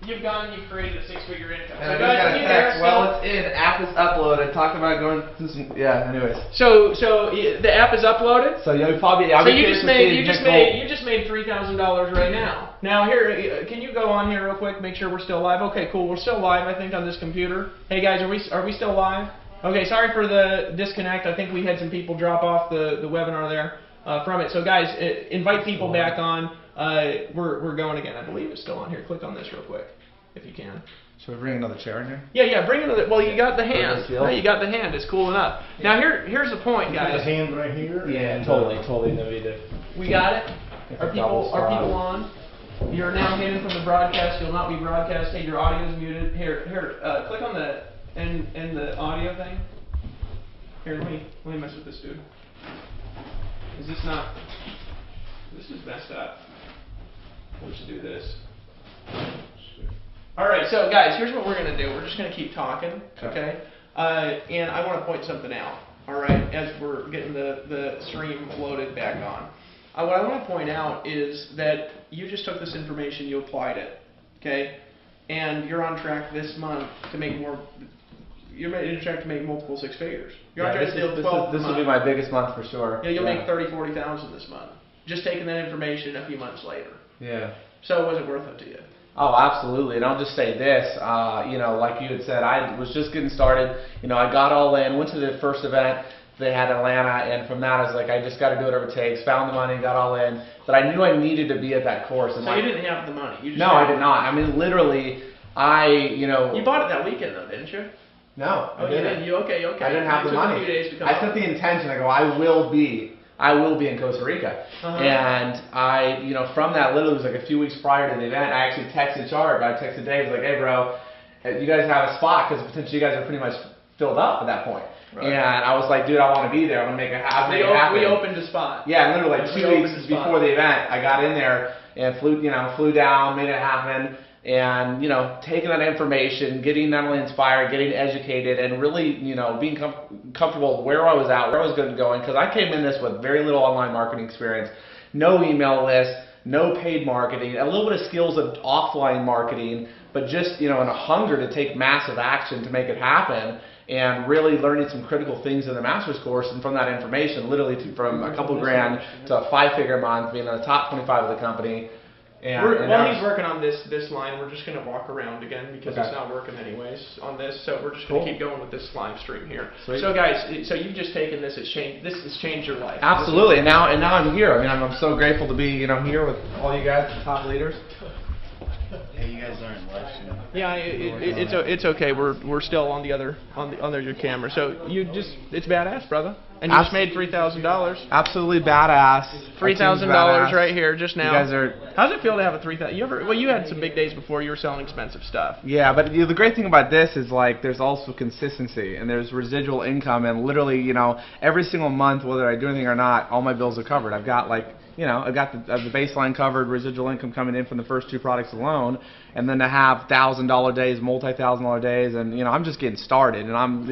you've gone and you've created a 6-figure income. And I just got a text, well, it's in, app is uploaded, talking about going through some, anyways. So the app is uploaded? So you'll probably, you just made $3,000 right now. Now here, can you go on here real quick, make sure we're still live? Okay, cool, we're still live, I think, on this computer. Hey guys, are we still live? Okay, sorry for the disconnect. I think we had some people drop off the webinar there from it. So guys, invite people back on. We're going again. I believe it's still on here. Click on this real quick, if you can. Should we bring another chair in here? Yeah, bring another. Well, you got the hand. No, you got the hand. It's cool enough. Now here's the point, guys. The hand right here. Yeah, totally. No, you did. We got it. Are people on? You're now hidden from the broadcast. You'll not be broadcast. Hey, your audio is muted. Here. Click on the end the audio thing. Here, let me mess with this dude. Is this not? This is messed up. We'll just do this. All right, so guys, here's what we're going to do. We're just going to keep talking, okay? And I want to point something out, all right, as we're getting the stream loaded back on. What I want to point out is that you just took this information, you applied it, okay? And you're on track this month to make more. You're on track to make multiple 6 figures. You're on track to steal 12 This will be my biggest month for sure. Yeah, you'll make 30, 40,000 this month. Just taking that information a few months later. Yeah. So was it worth it to you? Oh, absolutely. And I'll just say this, like you had said, I was just getting started. I got all in, went to the first event they had in Atlanta, and from that I was like, I just got to do whatever it takes. Found the money, got all in. But I knew I needed to be at that course. And so you didn't have the money? No, I did not. I mean, literally, You bought it that weekend though, didn't you? No, Oh, you didn't. You okay? I didn't have the It took money. A few days to come I set the intention. I go, I will be in Costa Rica. And from that, literally, it was like a few weeks prior to the event, I actually texted Sharp. I texted Dave, like, hey, bro, you guys have a spot, because potentially you guys are pretty much filled up at that point. Right. And I was like, dude, I want to be there. I'm going to make it happen. We opened a spot. Yeah, literally like 2 weeks before the event, I got in there and flew down, made it happen. And, taking that information, getting not only inspired, getting educated, and really, being comfortable with where I was at, where I was going, because I came in this with very little online marketing experience, no email list, no paid marketing, a little bit of skills of offline marketing, but just, and a hunger to take massive action to make it happen, and really learning some critical things in the master's course, and from that information, literally from a couple grand to a 5-figure month, being in the top 25 of the company. While he's working on this line, we're just going to walk around again because it's not working anyways on this. So we're just going to keep going with this live stream here. Sweet. So guys, you've just taken this. This has changed your life. Absolutely. And now I'm here. I mean, I'm so grateful to be here with all you guys, the top leaders. Hey, you guys aren't live streaming. Yeah, it's okay. We're still on the other camera. So it's badass, brother. And you just made $3,000. Absolutely badass. $3,000 right here just now. You guys are. How's it feel to have a $3,000? You had some big days before. You were selling expensive stuff. Yeah, but the great thing about this is there's also consistency and there's residual income, and literally every single month, whether I do anything or not, all my bills are covered. I've got I've got the baseline covered, residual income coming in from the first 2 products alone, and then to have $1,000 days, multi-$1,000 days, and I'm just getting started, and I'm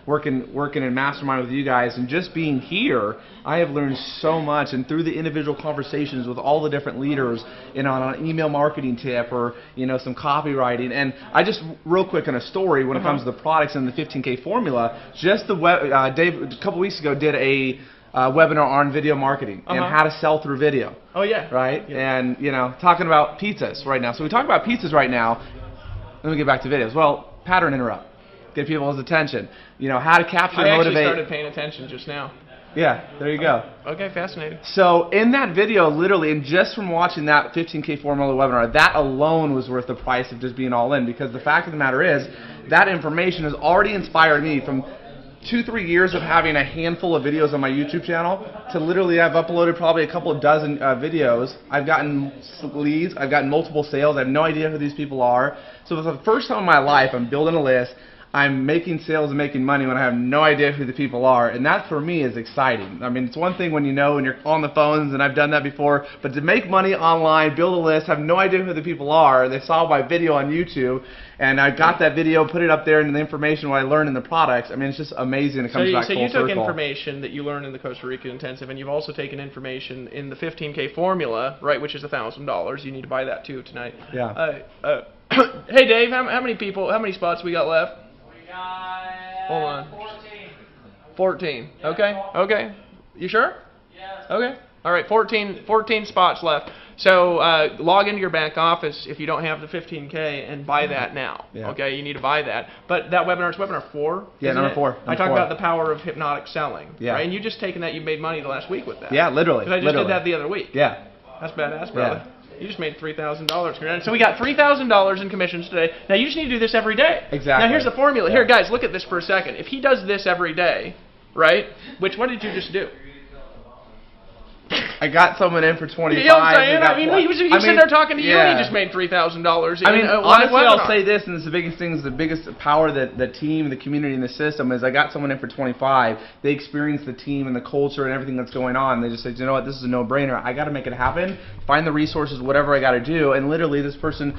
working in mastermind with you guys, and just being here, I have learned so much, and through the individual conversations with all the different leaders, on an email marketing tip or some copywriting, and I just real quick on a story when it comes to the products and the 15K formula. Just Dave a couple weeks ago did a webinar on video marketing and how to sell through video. Oh yeah. Right? Yeah. And talking about pizzas right now. So we talk about pizzas right now. Let me get back to videos. Well, pattern interrupt. Get people's attention. How to capture and motivate. I actually started paying attention just now. Yeah, there you go. Okay, fascinating. So in that video, literally, and just from watching that 15K formula webinar, that alone was worth the price of just being all in, because the fact of the matter is, that information has already inspired me from 2-3 years of having a handful of videos on my YouTube channel to literally I've uploaded probably a couple of dozen videos. I've gotten leads, I've gotten multiple sales, I have no idea who these people are. So for the first time in my life, I'm building a list, I'm making sales and making money when I have no idea who the people are, and that for me is exciting. I mean, it's one thing when when you're on the phones, and I've done that before, but to make money online, build a list, have no idea who the people are, they saw my video on YouTube, and I got that video, put it up there, and the information what I learned in the products, I mean, it's just amazing. It comes back full circle. So you took information that you learned in the Costa Rica Intensive, and you've also taken information in the 15K formula, right, which is $1,000. You need to buy that too tonight. Yeah. Hey Dave, how many spots we got left? Hold on. 14. Okay. You sure? Yes. Okay. All right. 14 spots left. So log into your back office if you don't have the 15K and buy that now. Yeah. Okay. You need to buy that. But that webinar is webinar 4. Yeah, number 4. I talked about the power of hypnotic selling. Yeah. Right? And you just taken that. You made money the last week with that. Yeah, literally. Because I just did that the other week. Yeah. That's badass, brother. Yeah. You just made $3,000. So we got $3,000 in commissions today. Now you just need to do this every day. Exactly. Now here's the formula. Yeah. Here, guys, look at this for a second. If he does this every day, right? What did you just do? I got someone in for 25. You know what I'm saying? I mean, he was sitting there talking to you, and he just made $3,000. I mean, honestly, I'll say this, and this is the biggest thing, is the biggest power that the team, the community, and the system is. I got someone in for 25. They experienced the team and the culture and everything that's going on. They just said, you know what, this is a no-brainer. I got to make it happen. Find the resources, whatever I got to do, and literally, this person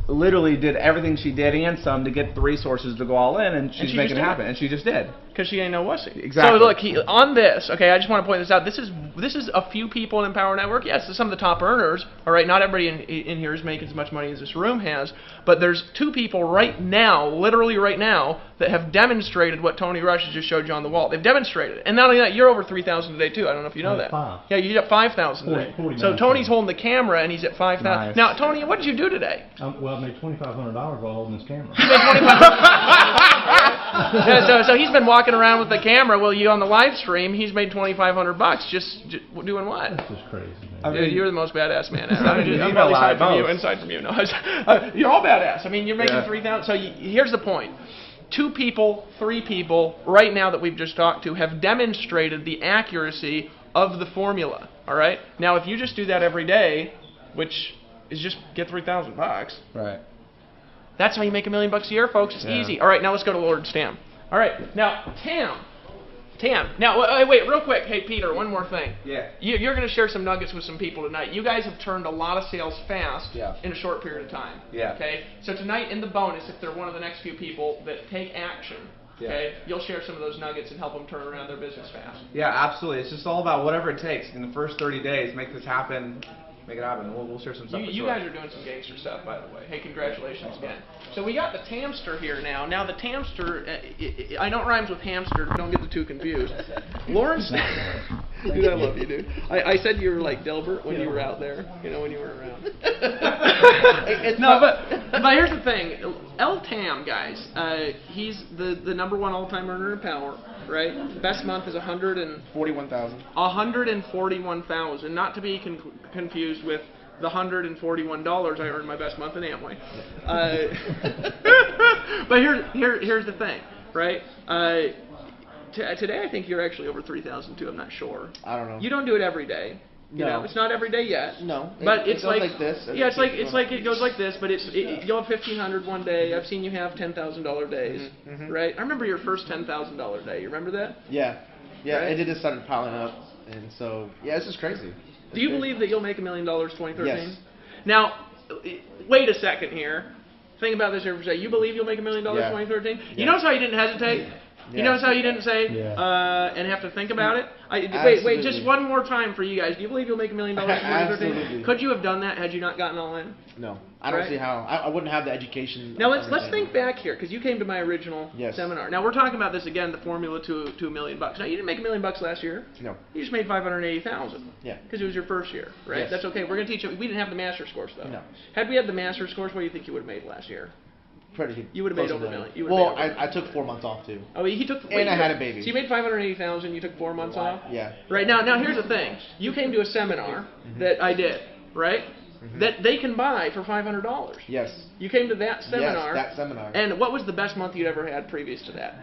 literally did everything she did and some to get the resources to go all in, and she's making it happen, and she just did. Because she ain't no wussy. Exactly. So look, on this, okay, I just want to point this out. This is a few people in Empower Network. Yes, some of the top earners. All right, not everybody in here is making as much money as this room has, but there's 2 people right now, literally right now, that have demonstrated what Tony Rush has just showed you on the wall. They've demonstrated it. And not only that, you're over 3,000 today too. I don't know if you know that. 5. Yeah, you're at 5,000 today. So Tony's holding the camera and he's at 5,000. Nice. Now, Tony, what did you do today? Well, I made $2,500 while holding this camera. You made $2,500. So he's been walking around with the camera. Well, you on the live stream, he's made $2,500 just doing what? That's just crazy, man. I mean, you're the most badass man ever. I mean, Just, you well, know aside from most. you, inside from you. No, you're all badass. I mean, you're making 3,000. So here's the point. 2 people, 3 people, right now that we've just talked to, have demonstrated the accuracy of the formula. All right. Now, if you just do that every day, which is just get $3,000. Right. That's how you make $1 million a year, folks. It's easy. All right, now let's go to Lawrence Tam. All right, now Tam. Now wait, real quick. Hey, Peter, one more thing. Yeah. You're going to share some nuggets with some people tonight. You guys have turned a lot of sales fast Yeah. in a short period of time. Yeah. Okay. So tonight in the bonus, if they're one of the next few people that take action, okay, you'll share some of those nuggets and help them turn around their business fast. Yeah, absolutely. It's just all about whatever it takes in the first 30 days. Make this happen. Make it happen. We'll share some stuff. You guys are doing some gangster stuff, by the way. Hey, congratulations again. So we got the Tamster here now. Now the Tamster, I know it rhymes with hamster. Don't get the two confused. Lawrence, dude, I love you, dude. I said you were like Delbert when you were out there. You know, when you were around. No, but here's the thing. L Tam, guys, he's the #1 all-time earner in Power. Right? Best month is 41,000. 141,000, not to be confused with the $141 I earned my best month in Amway. But here's the thing, right? Today I think you're actually over 3,000 too. I'm not sure. I don't know. You don't do it every day. You know, it's not every day yet. No. But it goes like this. Yeah, it's like it goes like this, but you'll have 1,500 one day. I've seen you have $10,000 days, right? I remember your first $10,000 day. You remember that? Yeah. Yeah, Right? it just started piling up, and so it's just crazy. Do you believe that you'll make $1 million 2013? Yes. Now, wait a second here. Think about this here for a second. You believe you'll make $1 million 2013? You notice how you didn't hesitate? You notice how you didn't say and have to think about it? Wait, just one more time for you guys. Do you believe you'll make $1 million 2013? Absolutely. Could you have done that had you not gotten all in? No, I don't see how. I wouldn't have the education. Now let's think back here, because you came to my original Yes. seminar. Now we're talking about this again, the formula to $1 million. Now you didn't make $1 million last year. No. You just made $580,000. Yeah. Because it was your first year, right? Yes. That's okay. We're going to teach you. We didn't have the master's course though. No. Had we had the master's course, what do you think you would have made last year? Pretty. You would have made close over to $1 that. million. Well, I took 4 months off too. Oh, he took. And I had a baby. So you made $580,000. You took 4 months off. Yeah. Right now here's the thing. You came to a seminar that I did, right? That they can buy for $500. Yes. You came to that seminar. Yes, that seminar. And what was the best month you'd ever had previous to that?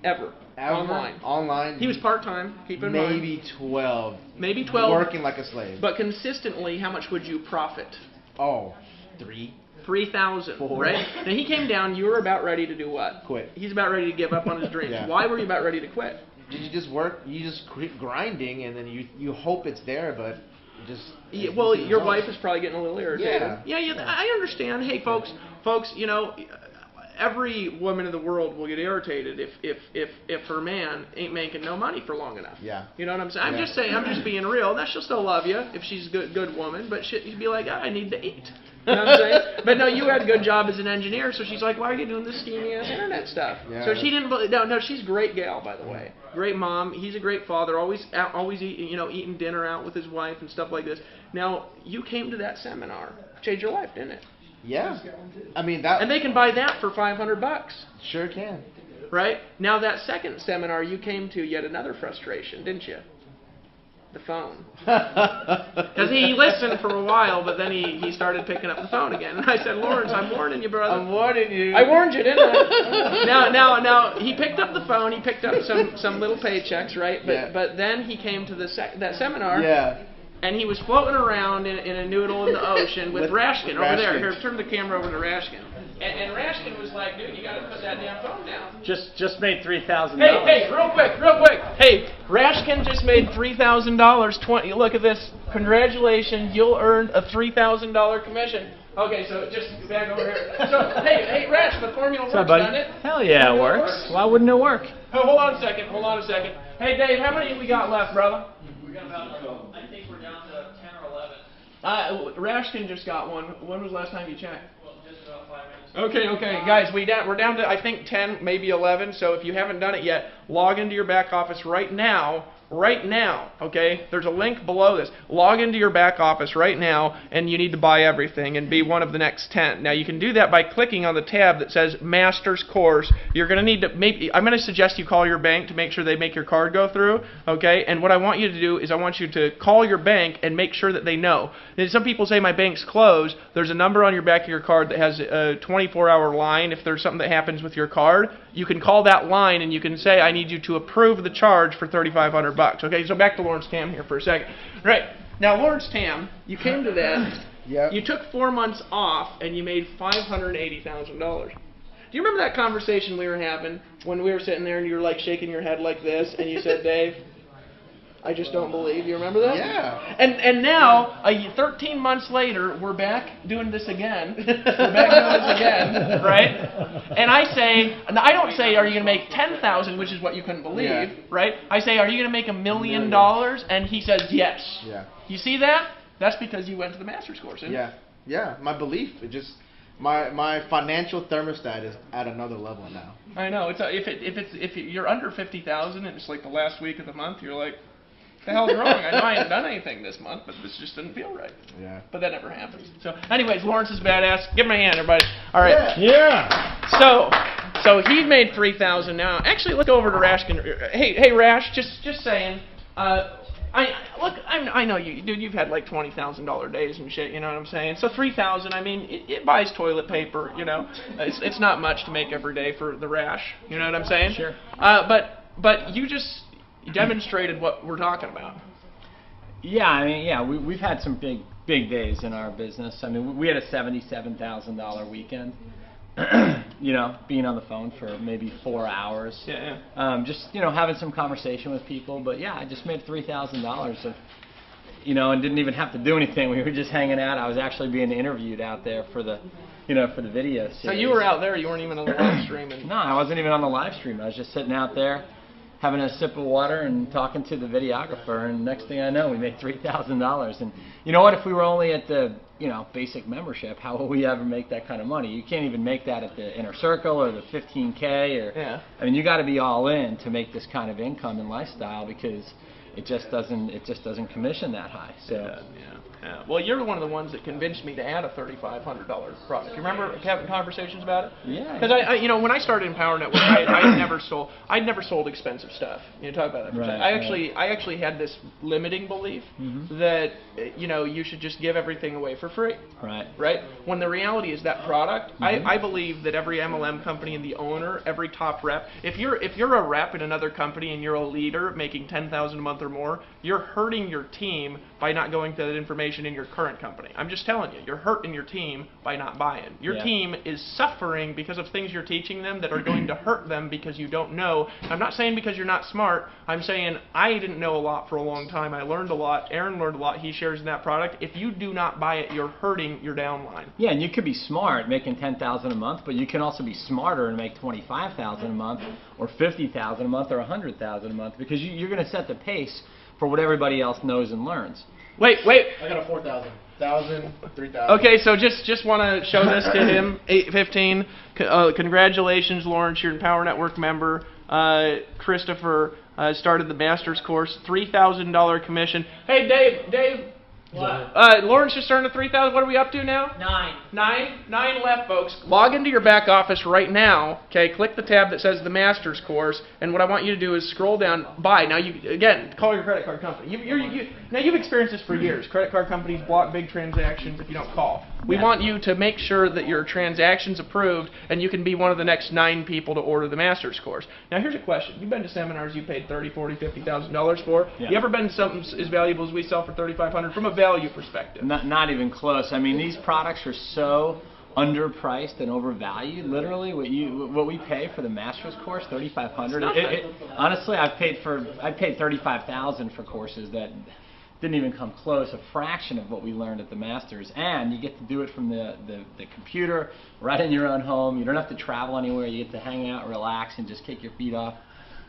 Ever. Online. Online. He was part-time, keep in mind. Maybe 12. Maybe 12. Working like a slave. But consistently, how much would you profit? Oh, 3. 3,000, 4. right? Now he came down, you were about ready to do what? Quit. He's about ready to give up on his dreams. Yeah. Why were you about ready to quit? You just work, you just keep grinding, and then you hope it's there, but just... Yeah, well, your wife is probably getting a little irritated. Yeah. I understand. Hey, folks, you know, every woman in the world will get irritated if her man ain't making no money for long enough. Yeah. You know what I'm saying? I'm just saying, I'm just being real. Now she'll still love you if she's a good woman, but she'd be like, I need to eat. You know what I'm saying? But no, you had a good job as an engineer, so she's like, why are you doing this steamy ass internet stuff? Yeah. So she didn't. No, she's a great gal, by the way. Great mom. He's a great father. Always eating dinner out with his wife and stuff like this. Now you came to that seminar, changed your life, didn't it? Yeah. I mean that. And they can buy that for $500. Sure can. Right? Now that second seminar you came to, yet another frustration, didn't you? The phone. Because he listened for a while, but then he started picking up the phone again. And I said, Lawrence, I'm warning you, brother. I'm warning you. I warned you, didn't I? Now, he picked up the phone. He picked up some little paychecks, right? But then he came to that seminar. Yeah. And he was floating around in a noodle in the ocean with Rashkin over there. Here, turn the camera over to Rashkin. And Rashkin was like, dude, you got to put that damn phone down. Just made $3,000. Hey, real quick. Hey, Rashkin just made $3,000. Look at this. Congratulations, you'll earn a $3,000 commission. Okay, so just back over here. So, hey, Rash, the formula works, doesn't it? Hell yeah, it works. Why wouldn't it work? Oh, hold on a second. Hey, Dave, how many we got left, brother? We got about, I think we're down to 10 or 11. Rashkin just got one. When was the last time you checked? Well, just about 5 minutes. Okay, guys, we're down to I think 10, maybe 11. So if you haven't done it yet, log into your back office right now, okay? There's a link below this. Log into your back office right now, and you need to buy everything and be one of the next 10. Now, you can do that by clicking on the tab that says Master's Course. You're going to need to, I'm going to suggest you call your bank to make sure they make your card go through, okay? And what I want you to do is I want you to call your bank and make sure that they know. And some people say my bank's closed. There's a number on your back of your card that has a 24-hour line. If there's something that happens with your card, you can call that line and you can say, I need you to approve the charge for $3,500. Okay, so back to Lawrence Tam here for a second. Right, now Lawrence Tam, you came to that, you took 4 months off and you made $580,000. Do you remember that conversation we were having when we were sitting there and you were like shaking your head like this and you said, Dave, I just don't believe. You remember that? Yeah. And now, 13 months later, we're back doing this again. Right? And I say, and I don't say, are you going to make $10,000, which is what you couldn't believe, right? I say, are you going to make $1 million? And he says, yes. Yeah. You see that? That's because you went to the master's course, isn't it? Yeah. My belief, my financial thermostat is at another level now. I know. It's if you're under 50,000 and it's like the last week of the month, you're like, the hell's wrong? I know I ain't done anything this month, but this just didn't feel right. Yeah. But that never happens. So, anyways, Lawrence is badass. Give him a hand, everybody. All right. Yeah. So he made $3,000 now. Actually, look over to Rash. Hey, Rash. Just saying. I know you, dude. You've had like $20,000 days and shit. You know what I'm saying? So $3,000. I mean, it buys toilet paper. You know, it's not much to make every day for the Rash. You know what I'm saying? Sure. But you just demonstrated what we're talking about. Yeah, I mean, we've had some big days in our business. I mean, we had a $77,000 weekend. You know, being on the phone for maybe 4 hours. Yeah. Just, you know, having some conversation with people. But yeah, I just made $3,000 of, you know, and didn't even have to do anything. We were just hanging out. I was actually being interviewed out there for the, you know, for the video series. So you were out there. You weren't even on the live stream. No, I wasn't even on the live stream. I was just sitting out there, having a sip of water and talking to the videographer, and next thing I know, we made $3,000. And you know what? If we were only at the, you know, basic membership, how will we ever make that kind of money? You can't even make that at the Inner Circle or the 15K. Or I mean, you got to be all in to make this kind of income and lifestyle, because it just doesn't commission that high. So. Yeah. Well, you're one of the ones that convinced me to add a $3,500 product. You remember having conversations about it? Yeah. Because I you know, when I started in Power Network, I'd never sold expensive stuff. You know, talk about that. For right, I actually had this limiting belief that, you know, you should just give everything away for free. Right. Right. When the reality is that product, I believe that every MLM company and the owner, every top rep, if you're a rep in another company and you're a leader making $10,000 a month or more, you're hurting your team by not going to that information in your current company. I'm just telling you, you're hurting your team by not buying. Your team is suffering because of things you're teaching them that are going to hurt them because you don't know. I'm not saying because you're not smart. I'm saying I didn't know a lot for a long time. I learned a lot. Aaron learned a lot. He shares in that product. If you do not buy it, you're hurting your downline. Yeah, and you could be smart making $10,000 a month, but you can also be smarter and make $25,000 a month, or $50,000 a month, or $100,000 a month, because you're going to set the pace for what everybody else knows and learns. Wait. I got a 4,000. 1,000, 3,000. Okay, so just want to show this to him. 815. Congratulations, Lawrence. You're a Power Network member. Christopher started the master's course. $3,000 commission. Hey, Dave. What? Lawrence just earned a $3,000. What are we up to now? 9 left, folks. Log into your back office right now. Okay, click the tab that says the master's course, and what I want you to do is scroll down. Buy now. You again call your credit card company. Now you've experienced this for years. Credit card companies block big transactions if you don't call. We want you to make sure that your transaction's approved, and you can be one of the next 9 people to order the master's course. Now here's a question: you've been to seminars you paid $30,000, $40,000, $50,000 for. Yeah. You ever been to something as valuable as we sell for $3,500 from a value perspective? Not even close. I mean, these products are so underpriced and overvalued. Literally, what we pay for the master's course, $3,500. Honestly, I paid $35,000 for courses that didn't even come close, a fraction of what we learned at the masters. And you get to do it from the computer, right in your own home. You don't have to travel anywhere. You get to hang out, relax, and just kick your feet off,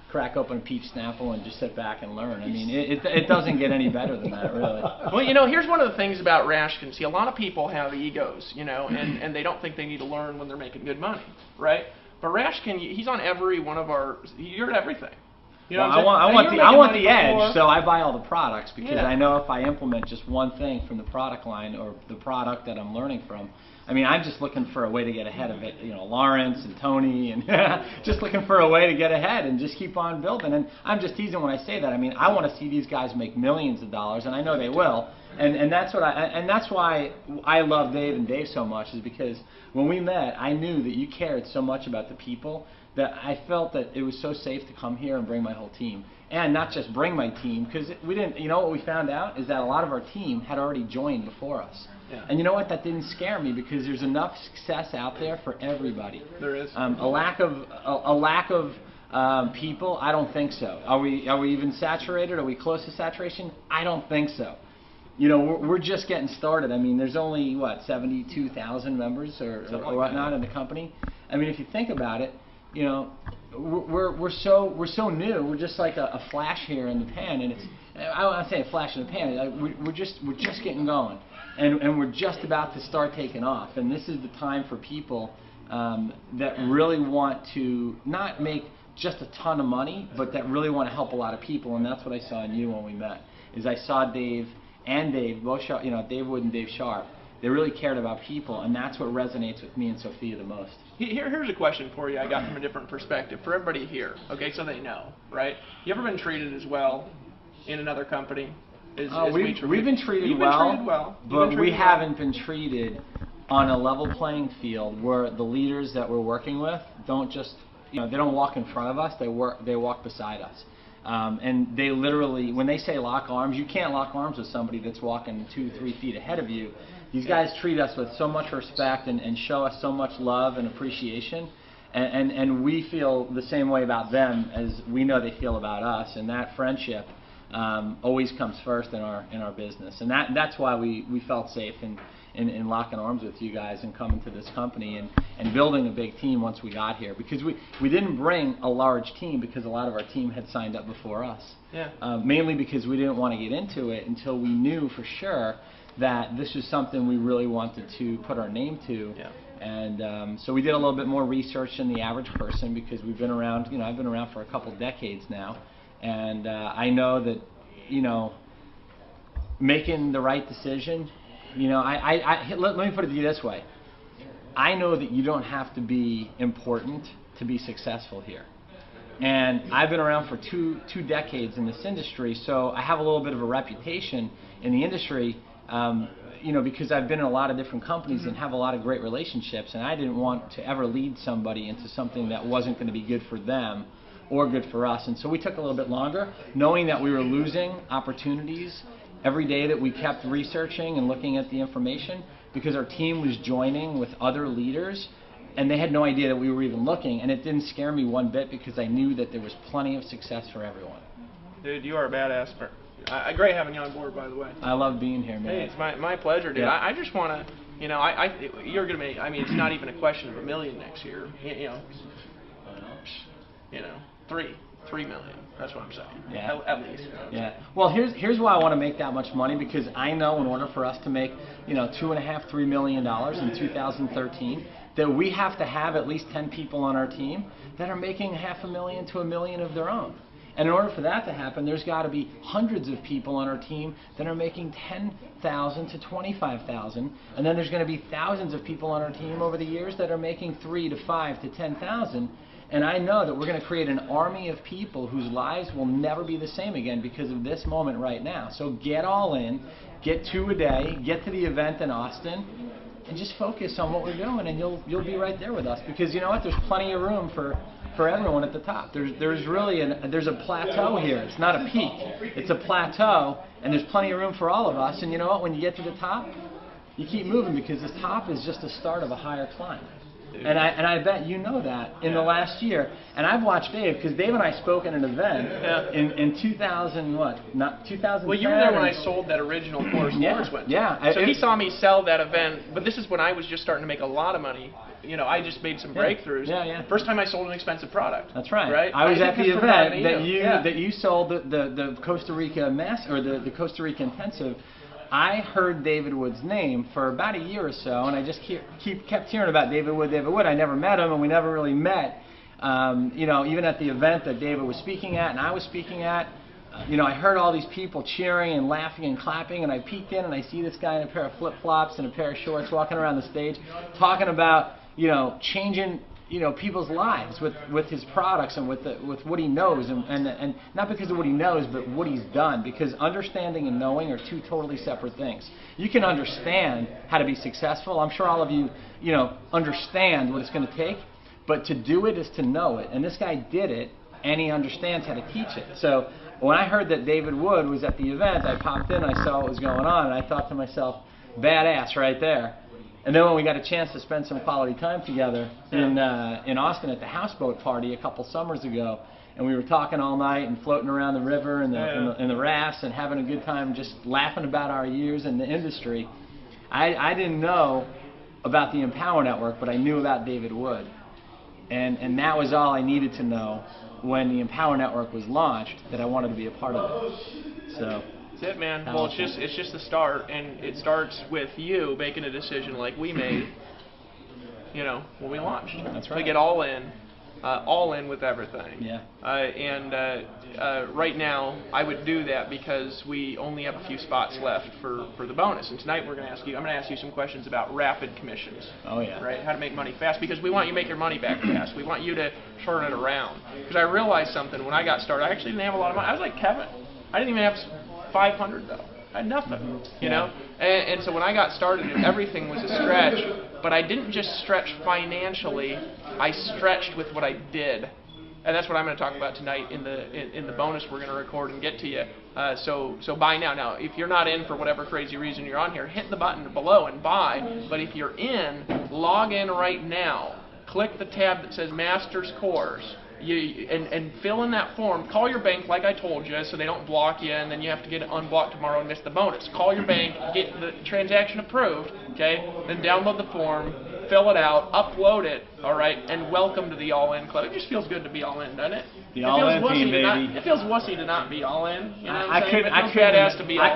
crack open a peach Snapple, and just sit back and learn. I mean, it doesn't get any better than that, really. Well, you know, here's one of the things about Rashkin. See, a lot of people have egos, you know, and they don't think they need to learn when they're making good money, right? But Rashkin, he's on every one of our, you're at everything. You know Well, what I'm saying? I want Now, the you're making money edge, so I buy all the products because Yeah. I know if I implement just one thing from the product line or the product that I'm learning from. I mean, I'm just looking for a way to get ahead of it. You know, Lawrence and Tony, and just looking for a way to get ahead and just keep on building. And I'm just teasing when I say that. I mean, I want to see these guys make millions of dollars, and I know they will. And that's what that's why I love Dave and Dave so much, is because when we met, I knew that you cared so much about the people that I felt that it was so safe to come here and bring my whole team. And not just bring my team, because we didn't, you know what we found out is that a lot of our team had already joined before us. Yeah. And you know what, that didn't scare me because there's enough success out there for everybody. There is. A lack of people, I don't think so. Are we even saturated? Are we close to saturation? I don't think so. You know, we're just getting started. I mean, there's only, what, 72,000 members or whatnot in the company? I mean, if you think about it, you know, we're so new. We're just like a flash here in the pan, and it's, I don't want to say a flash in the pan. We're just getting going, and we're just about to start taking off. And this is the time for people that really want to not make just a ton of money, but that really want to help a lot of people. And that's what I saw in you when we met. Is I saw Dave and Dave, both Sharp, you know, Dave Wood and Dave Sharp. They really cared about people, and that's what resonates with me and Sophia the most. Here's a question for you I got from a different perspective. For everybody here, okay, so they know, right? You ever been treated as well in another company? We've been treated You've well, been treated well. but we haven't been treated on a level playing field where the leaders that we're working with don't just, you know, they don't walk in front of us, they walk beside us. And they literally, when they say lock arms, you can't lock arms with somebody that's walking 2-3 feet ahead of you. These guys treat us with so much respect and show us so much love and appreciation. And we feel the same way about them as we know they feel about us. And that friendship always comes first in our business. And that's why we felt safe in locking arms with you guys and coming to this company and building a big team once we got here. Because we didn't bring a large team because a lot of our team had signed up before us. Yeah. Mainly because we didn't want to get into it until we knew for sure that this was something we really wanted to put our name to. Yeah. And so we did a little bit more research than the average person because we've been around, you know, I've been around for a couple decades now. And I know that, you know, making the right decision, you know, let me put it to you this way. I know that you don't have to be important to be successful here. And I've been around for two decades in this industry, so I have a little bit of a reputation in the industry, you know, because I've been in a lot of different companies and have a lot of great relationships, and I didn't want to ever lead somebody into something that wasn't going to be good for them or good for us. And so we took a little bit longer, knowing that we were losing opportunities every day that we kept researching and looking at the information, because our team was joining with other leaders and they had no idea that we were even looking, and it didn't scare me one bit because I knew that there was plenty of success for everyone. Dude, you are a badass. Great having you on board, by the way. I love being here, man. Hey, it's my pleasure, dude. Yeah. I just want to, you know, you're going to make, I mean, it's not even a question of $1 million next year. You know, 3 million. That's what I'm saying. Yeah. At least. Yeah. Well, here's why I want to make that much money, because I know in order for us to make, you know, $2.5–3 million in 2013, that we have to have at least 10 people on our team that are making $500,000 to $1 million of their own. And in order for that to happen, there's got to be hundreds of people on our team that are making $10,000 to $25,000, and then there's going to be thousands of people on our team over the years that are making $3,000 to $5,000 to $10,000. And I know that we're going to create an army of people whose lives will never be the same again because of this moment right now. So get all in, get 2 a day, get to the event in Austin, and just focus on what we're doing, and you'll be right there with us. Because you know what? There's plenty of room for everyone at the top. There's really there's a plateau here. It's not a peak. It's a plateau, and there's plenty of room for all of us. And you know what? When you get to the top, you keep moving, because the top is just the start of a higher climb. And I bet you know that in the last year. And I've watched Dave, because Dave and I spoke at an event in 2000, not 2010. Well, you were there when I sold that original course Lawrence went to. Yeah. So he saw me sell that event, but this is when I was just starting to make a lot money. You know, I just made some breakthroughs. Yeah. First time I sold an expensive product. That's right. Right. I was at the event that you sold the Costa Rica the Costa Rica Intensive. I heard David Wood's name for about a year or so, and I just kept hearing about David Wood. I never met him, and we never really met You know, even at the event that David was speaking at and I was speaking at, you know, I heard all these people cheering and laughing and clapping, and I peeked in and I see this guy in a pair of flip-flops and a pair of shorts walking around the stage talking about, you know, changing, you know, people's lives with his products and with what he knows, and not because of what he knows, but what he's done, because understanding and knowing are two totally separate things. You can understand how to be successful. I'm sure all of you, you know, understand what it's going to take, but to do it is to know it, and this guy did it, and he understands how to teach it. So when I heard that David Wood was at the event, I popped in, I saw what was going on, and I thought to myself, badass right there. And then when we got a chance to spend some quality time together in Austin at the houseboat party a couple summers ago, and we were talking all night and floating around the river and the rafts and having a good time, just laughing about our years in the industry, I didn't know about the Empower Network, but I knew about David Wood. And that was all I needed to know when the Empower Network was launched, that I wanted to be a part of it. So that's it, man. Well, it's just the start, and it starts with you making a decision like we made, you know, when we launched. That's right. To get all in with everything. Yeah. Right now, I would do that because we only have a few spots left for the bonus. And tonight I'm going to ask you some questions about rapid commissions. Oh yeah. Right? How to make money fast, because we want you to make your money back fast. We want you to turn it around. Because I realized something when I got started. I actually didn't have a lot of money. I was like Kevin. I didn't even have 500 though. I had nothing. You know. And so when I got started, everything was a stretch. But I didn't just stretch financially. I stretched with what I did. And that's what I'm going to talk about tonight in the bonus we're going to record and get to you. So buy now. Now, if you're not in for whatever crazy reason you're on here, hit the button below and buy. But if you're in, log in right now. Click the tab that says Masters Course. And fill in that form. Call your bank like I told you, so they don't block you, and then you have to get it unblocked tomorrow and miss the bonus. Call your bank, get the transaction approved, okay? Then download the form, fill it out, upload it, all right? And welcome to the All In Club. It just feels good to be all in, doesn't it? The All In team, baby. It feels wussy to not be all in. You know I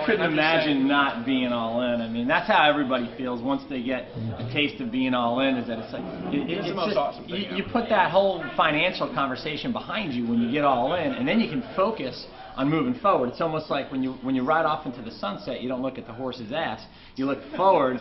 couldn't imagine not being all in. I mean, that's how everybody feels once they get a taste of being all in. Is that it's like it's the most awesome thing. You put that whole financial conversation behind you when you get all in, and then you can focus on moving forward. It's almost like when you ride off into the sunset, you don't look at the horse's ass. You look forward,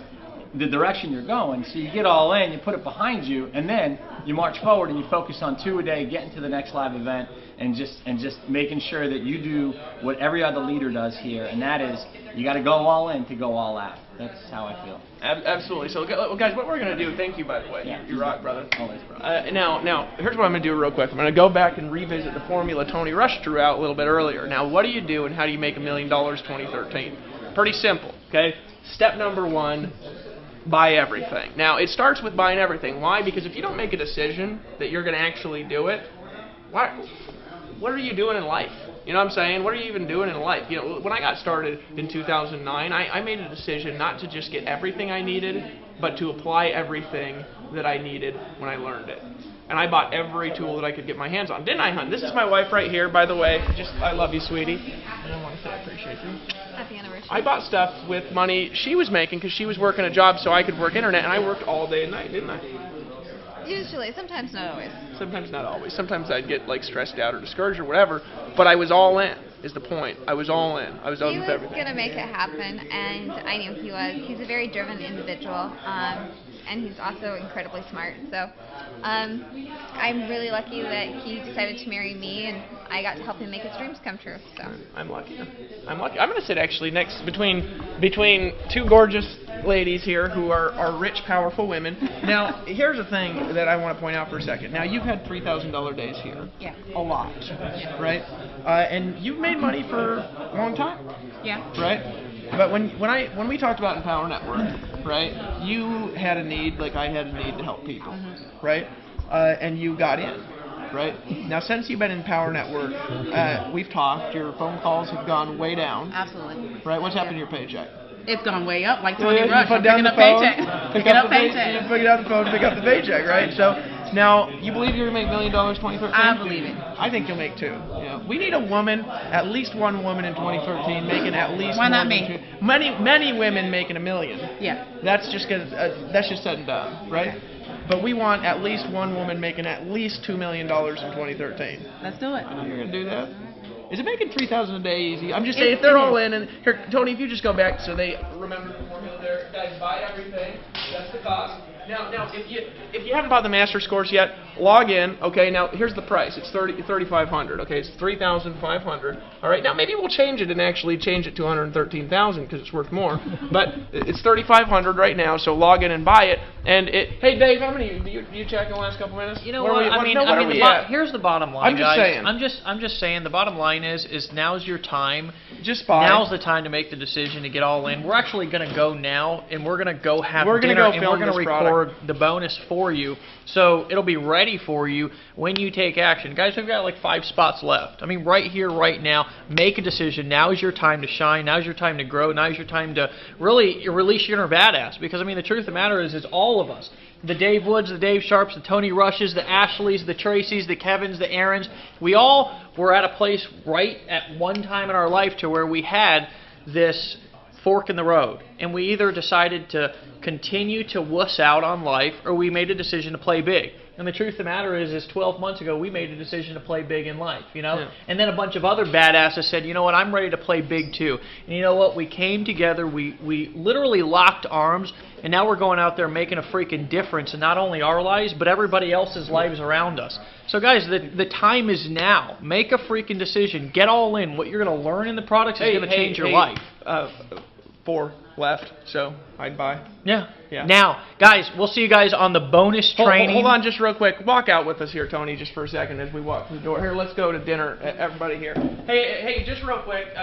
the direction you're going. So you get all in, you put it behind you, and then you march forward and you focus on 2 a day, getting to the next live event, and just making sure that you do what every other leader does here, and that is you got to go all in to go all out. That's how I feel. Absolutely. So, guys, what we're going to do, thank you, by the way. Yeah. You rock, brother. Always, bro. Now, here's what I'm going to do real quick. I'm going to go back and revisit the formula Tony Rush drew out a little bit earlier. Now, what do you do and how do you make $1 million 2013? Pretty simple, okay? Step number 1, buy everything. Now, it starts with buying everything. Why? Because if you don't make a decision that you're going to actually do it, what are you doing in life? You know what I'm saying? What are you even doing in life? You know, when I got started in 2009, I made a decision not to just get everything I needed, but to apply everything that I needed when I learned it. And I bought every tool that I could get my hands on. Didn't I, hon? This is my wife right here, by the way. I love you, sweetie. I want to say I appreciate you. Happy anniversary. I bought stuff with money she was making because she was working a job so I could work internet, and I worked all day and night, didn't I? Usually, sometimes not always. Sometimes not always. Sometimes I'd get like stressed out or discouraged or whatever, but I was all in, is the point. I was all in. I was all in with everything. He was going to make it happen, and I knew he was. He's a very driven individual, and he's also incredibly smart. So I'm really lucky that he decided to marry me, and I got to help him make his dreams come true. So I'm lucky. I'm lucky. I'm going to sit actually next between two gorgeous ladies here who are rich, powerful women. Now, here's the thing that I want to point out for a second. Now, you've had $3,000 days here. Yeah. A lot. Yeah. Right? And you've made money for a long time. Yeah. Right? But when we talked about Empower Network, right, you had a need like I had a need to help people, right? And you got in, right? Now, since you've been in Empower Network, we've talked, your phone calls have gone way down. Absolutely. Right? What's happened to your paycheck? It's gone way up, like Tony Rush. You put down the phone, pick up the phone, pick up the paycheck, right? So now, you believe you're going to make $1 million 2013? I believe it. I think you'll make 2. You know, we need a woman, at least one woman in 2013 making at least Why not more me? than 2. Many women making $1 million. Yeah. That's just said and done, right? but we want at least one woman making at least $2 million in 2013. Let's do it. You're gonna do that? Is it making $3,000 a day easy? I'm just saying, if they're all in, and here, Tony, if you just go back so they remember the formula there, guys, buy everything. That's the cost. Now, if you haven't bought the Master's course yet, log in. Okay, now here's the price. It's $3,500. Okay, it's $3,500. All right, now maybe we'll change it and actually change it to $113,000 because it's worth more. But it's $3,500 right now. So log in and buy it. And hey, Dave, how many you check in the last couple minutes? You know what? Here's the bottom line, I'm just guys. saying. I'm just saying. The bottom line is now's your time. Just buy. Now's the time to make the decision to get all in. We're actually going to go now, and we're going to go have dinner, and we're going to record the bonus for you, so it'll be ready for you when you take action. Guys, we've got like 5 spots left. I mean, right here, right now, make a decision. Now is your time to shine. Now is your time to grow. Now is your time to really release your inner badass, because, I mean, the truth of the matter is all of us. The Dave Woods, the Dave Sharps, the Tony Rushes, the Ashleys, the Tracys, the Kevins, the Aarons, we all were at a place right at one time in our life to where we had this fork in the road, and we either decided to continue to wuss out on life, or we made a decision to play big. And the truth of the matter is 12 months ago, we made a decision to play big in life, you know? Yeah. And then a bunch of other badasses said, you know what, I'm ready to play big too. And you know what, we came together, we literally locked arms, and now we're going out there making a freaking difference in not only our lives, but everybody else's lives around us. So guys, the time is now. Make a freaking decision. Get all in. What you're going to learn in the products is going to change your life. 4 left, so I'd buy. Yeah. Now, guys, we'll see you guys on the bonus training. Hold on just real quick. Walk out with us here, Tony, just for a second as we walk through the door. Here, let's go to dinner, everybody here. Hey, just real quick,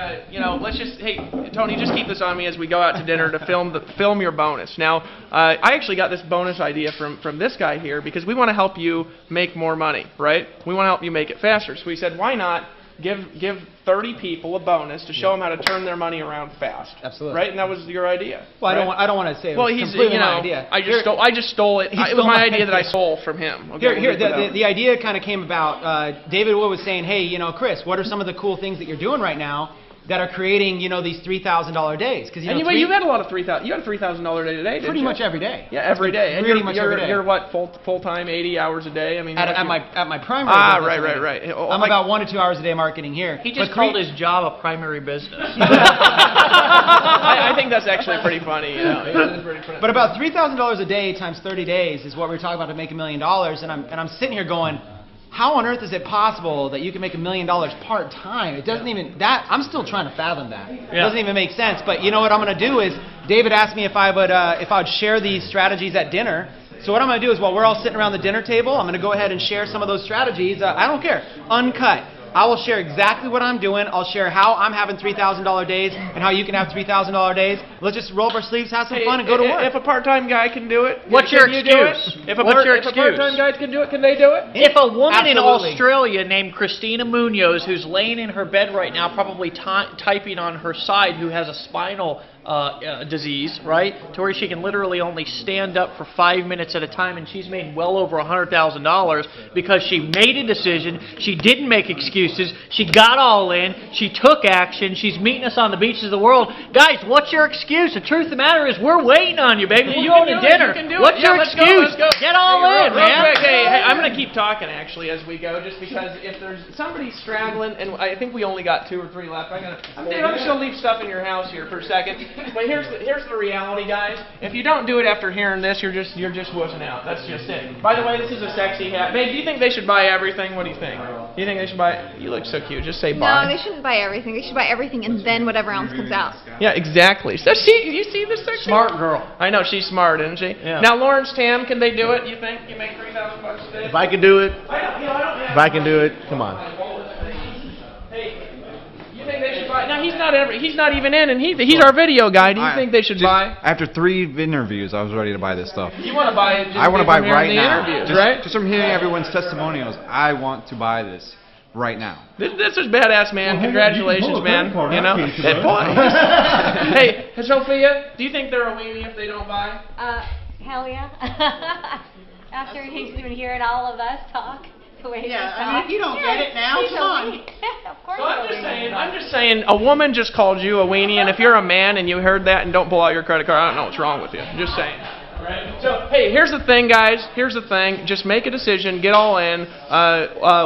Tony, just keep this on me as we go out to dinner to film your bonus. Now, I actually got this bonus idea from this guy here because we want to help you make more money, right? We want to help you make it faster. So we said, why not give 30 people a bonus to show them how to turn their money around fast. Absolutely. Right? And that was your idea. Well, right? I don't want to say it was completely my idea. I just stole it. It was my idea that I stole from him. Okay, the idea kind of came about, David Wood was saying, hey, Chris, what are some of the cool things that you're doing right now that are creating, these $3,000 days? Because you had a lot of $3,000. You had a $3,000 day today. Pretty much every day. Yeah, every day. And pretty much every day. You're what, full time, 80 hours a day? I mean, at my primary. Right. I'm about 1 to 2 hours a day marketing here. He just called his job a primary business. I think that's actually pretty funny. But about $3,000 a day times 30 days is what we're talking about to make $1 million. And I'm sitting here going, how on earth is it possible that you can make $1 million part-time? It doesn't even, I'm still trying to fathom that. It doesn't even make sense. But you know what I'm going to do is, David asked me if I would share these strategies at dinner. So what I'm going to do is, while we're all sitting around the dinner table, I'm going to go ahead and share some of those strategies. I don't care. Uncut. I will share exactly what I'm doing. I'll share how I'm having $3,000 days and how you can have $3,000 days. Let's just roll up our sleeves, have some fun, and go to work. If a part-time guy can do it, what's your excuse? If a part-time guy can do it, can they do it? If a woman in Australia named Christina Munoz, who's laying in her bed right now, probably typing on her side, who has a spinal disease, right, to where she can literally only stand up for 5 minutes at a time, and she's made well over $100,000 because she made a decision, she didn't make excuses, she got all in, she took action, she's meeting us on the beaches of the world. Guys, what's your excuse? The truth of the matter is we're waiting on you, baby. We're going to dinner. What's your excuse? Get all in, man. Hey, I'm going to keep talking, actually, as we go, just because if there's somebody straggling, and I think we only got 2 or 3 left, I'm just going to leave stuff in your house here for a second. But here's the reality, guys. If you don't do it after hearing this, you're just wussing out. That's just it. By the way, this is a sexy hat. Babe, do you think they should buy everything? What do you think? Do you think they should buy? You look so cute. Just say buy. No, they shouldn't buy everything. They should buy everything and then whatever else comes out. Yeah, exactly. So you see this sexy smart girl. I know she's smart, isn't she? Yeah. Now, Lawrence Tam, can they do it? You think you make $3,000 a day? If I can do it, if I can do it, come on. They should buy. Now he's not even in, and he's our video guy. Do you think they should buy? After 3 interviews, I was ready to buy this stuff. You want to buy it? I want to buy right now. Right? Just from hearing everyone's testimonials, I want to buy this right now. This is badass, man. Well, congratulations, man. You know. Hey, Sophia, do you think they're a weenie if they don't buy? Hell yeah. After he's been hearing all of us talk. If you don't get it now, come on. Of course. So I'm just saying, a woman just called you a weenie, and if you're a man and you heard that and don't pull out your credit card, I don't know what's wrong with you. Just saying. Right? So, hey, here's the thing, guys. Here's the thing. Just make a decision. Get all in.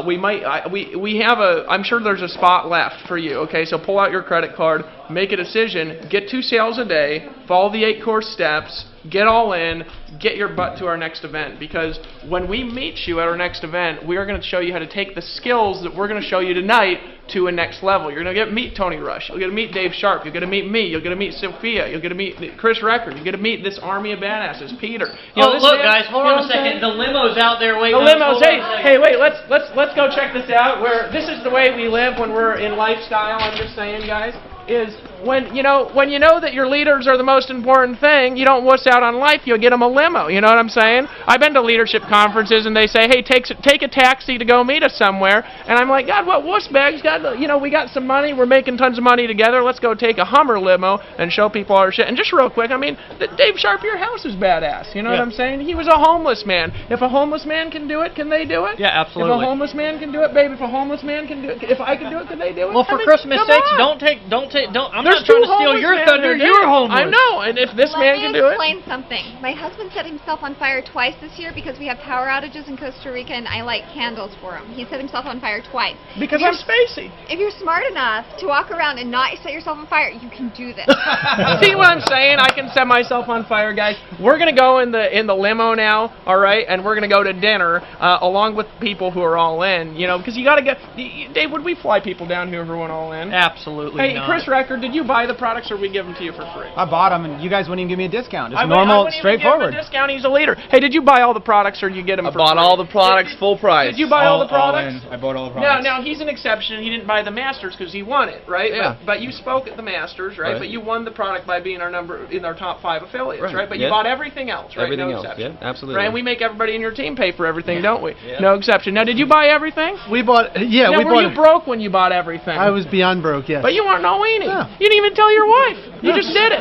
We have a. I'm sure there's a spot left for you. Okay, so pull out your credit card. Make a decision. Get 2 sales a day. Follow the 8 core steps. Get all in. Get your butt to our next event, because when we meet you at our next event, we are going to show you how to take the skills that we're going to show you tonight to a next level. You're going to get to meet Tony Rush. You'll get to meet Dave Sharp. You'll get to meet me. You'll get to meet Sophia. You'll get to meet Chris Record. You'll get to meet this army of badasses, Peter. Look, guys, hold on a second. The limo's out there waiting. The limos. Hey, wait. Let's go check this out. Where this is the way we live when we're in lifestyle. I'm just saying, guys. Is when you know that your leaders are the most important thing, you don't wuss out on life, you'll get them a limo. You know what I'm saying? I've been to leadership conferences and they say, hey, take a taxi to go meet us somewhere, and I'm like, God, what wuss bags? God, we got some money, we're making tons of money together, let's go take a Hummer limo and show people our shit. And just real quick, I mean, Dave Sharp, your house is badass. You know what I'm saying? He was a homeless man. If a homeless man can do it, can they do it? Yeah, absolutely. If a homeless man can do it, babe, if a homeless man can do it, if I can do it, can they do it? Well, for Christmas sakes, I'm not trying to steal your thunder. You're homeless. I know, and if this man can do it. Let me explain something. My husband set himself on fire twice this year because we have power outages in Costa Rica, and I light candles for him. He set himself on fire twice. Because I'm spacey. If you're smart enough to walk around and not set yourself on fire, you can do this. See what I'm saying? I can set myself on fire, guys. We're gonna go in the limo now, all right, and we're gonna go to dinner along with people who are all in. Because you gotta get. Dave, would we fly people down here if we went all in? Absolutely Hey, not. Chris Record, did you buy the products or we give them to you for free? I bought them, and you guys wouldn't even give me a discount. Just I normal, wouldn't even straightforward. give him a discount. He's a leader. Hey, did you buy all the products or you get them for free? I bought all the products full price. Did you buy all the products? I bought all the products. Now he's an exception. He didn't buy the Masters because he won it, right? Yeah. But you spoke at the Masters, right? Right. But you won the product by being in our top 5 affiliates, Right. right? But Yeah. you bought everything else, right? Everything no else, exception. yeah, absolutely. Right, and we make everybody in your team pay for everything, don't we? Yeah. No exception. Now, did you buy everything? We bought, Now, were you broke when you bought everything? I was beyond broke, yes. But you weren't no weenie. No. You didn't even tell your wife. You just did it.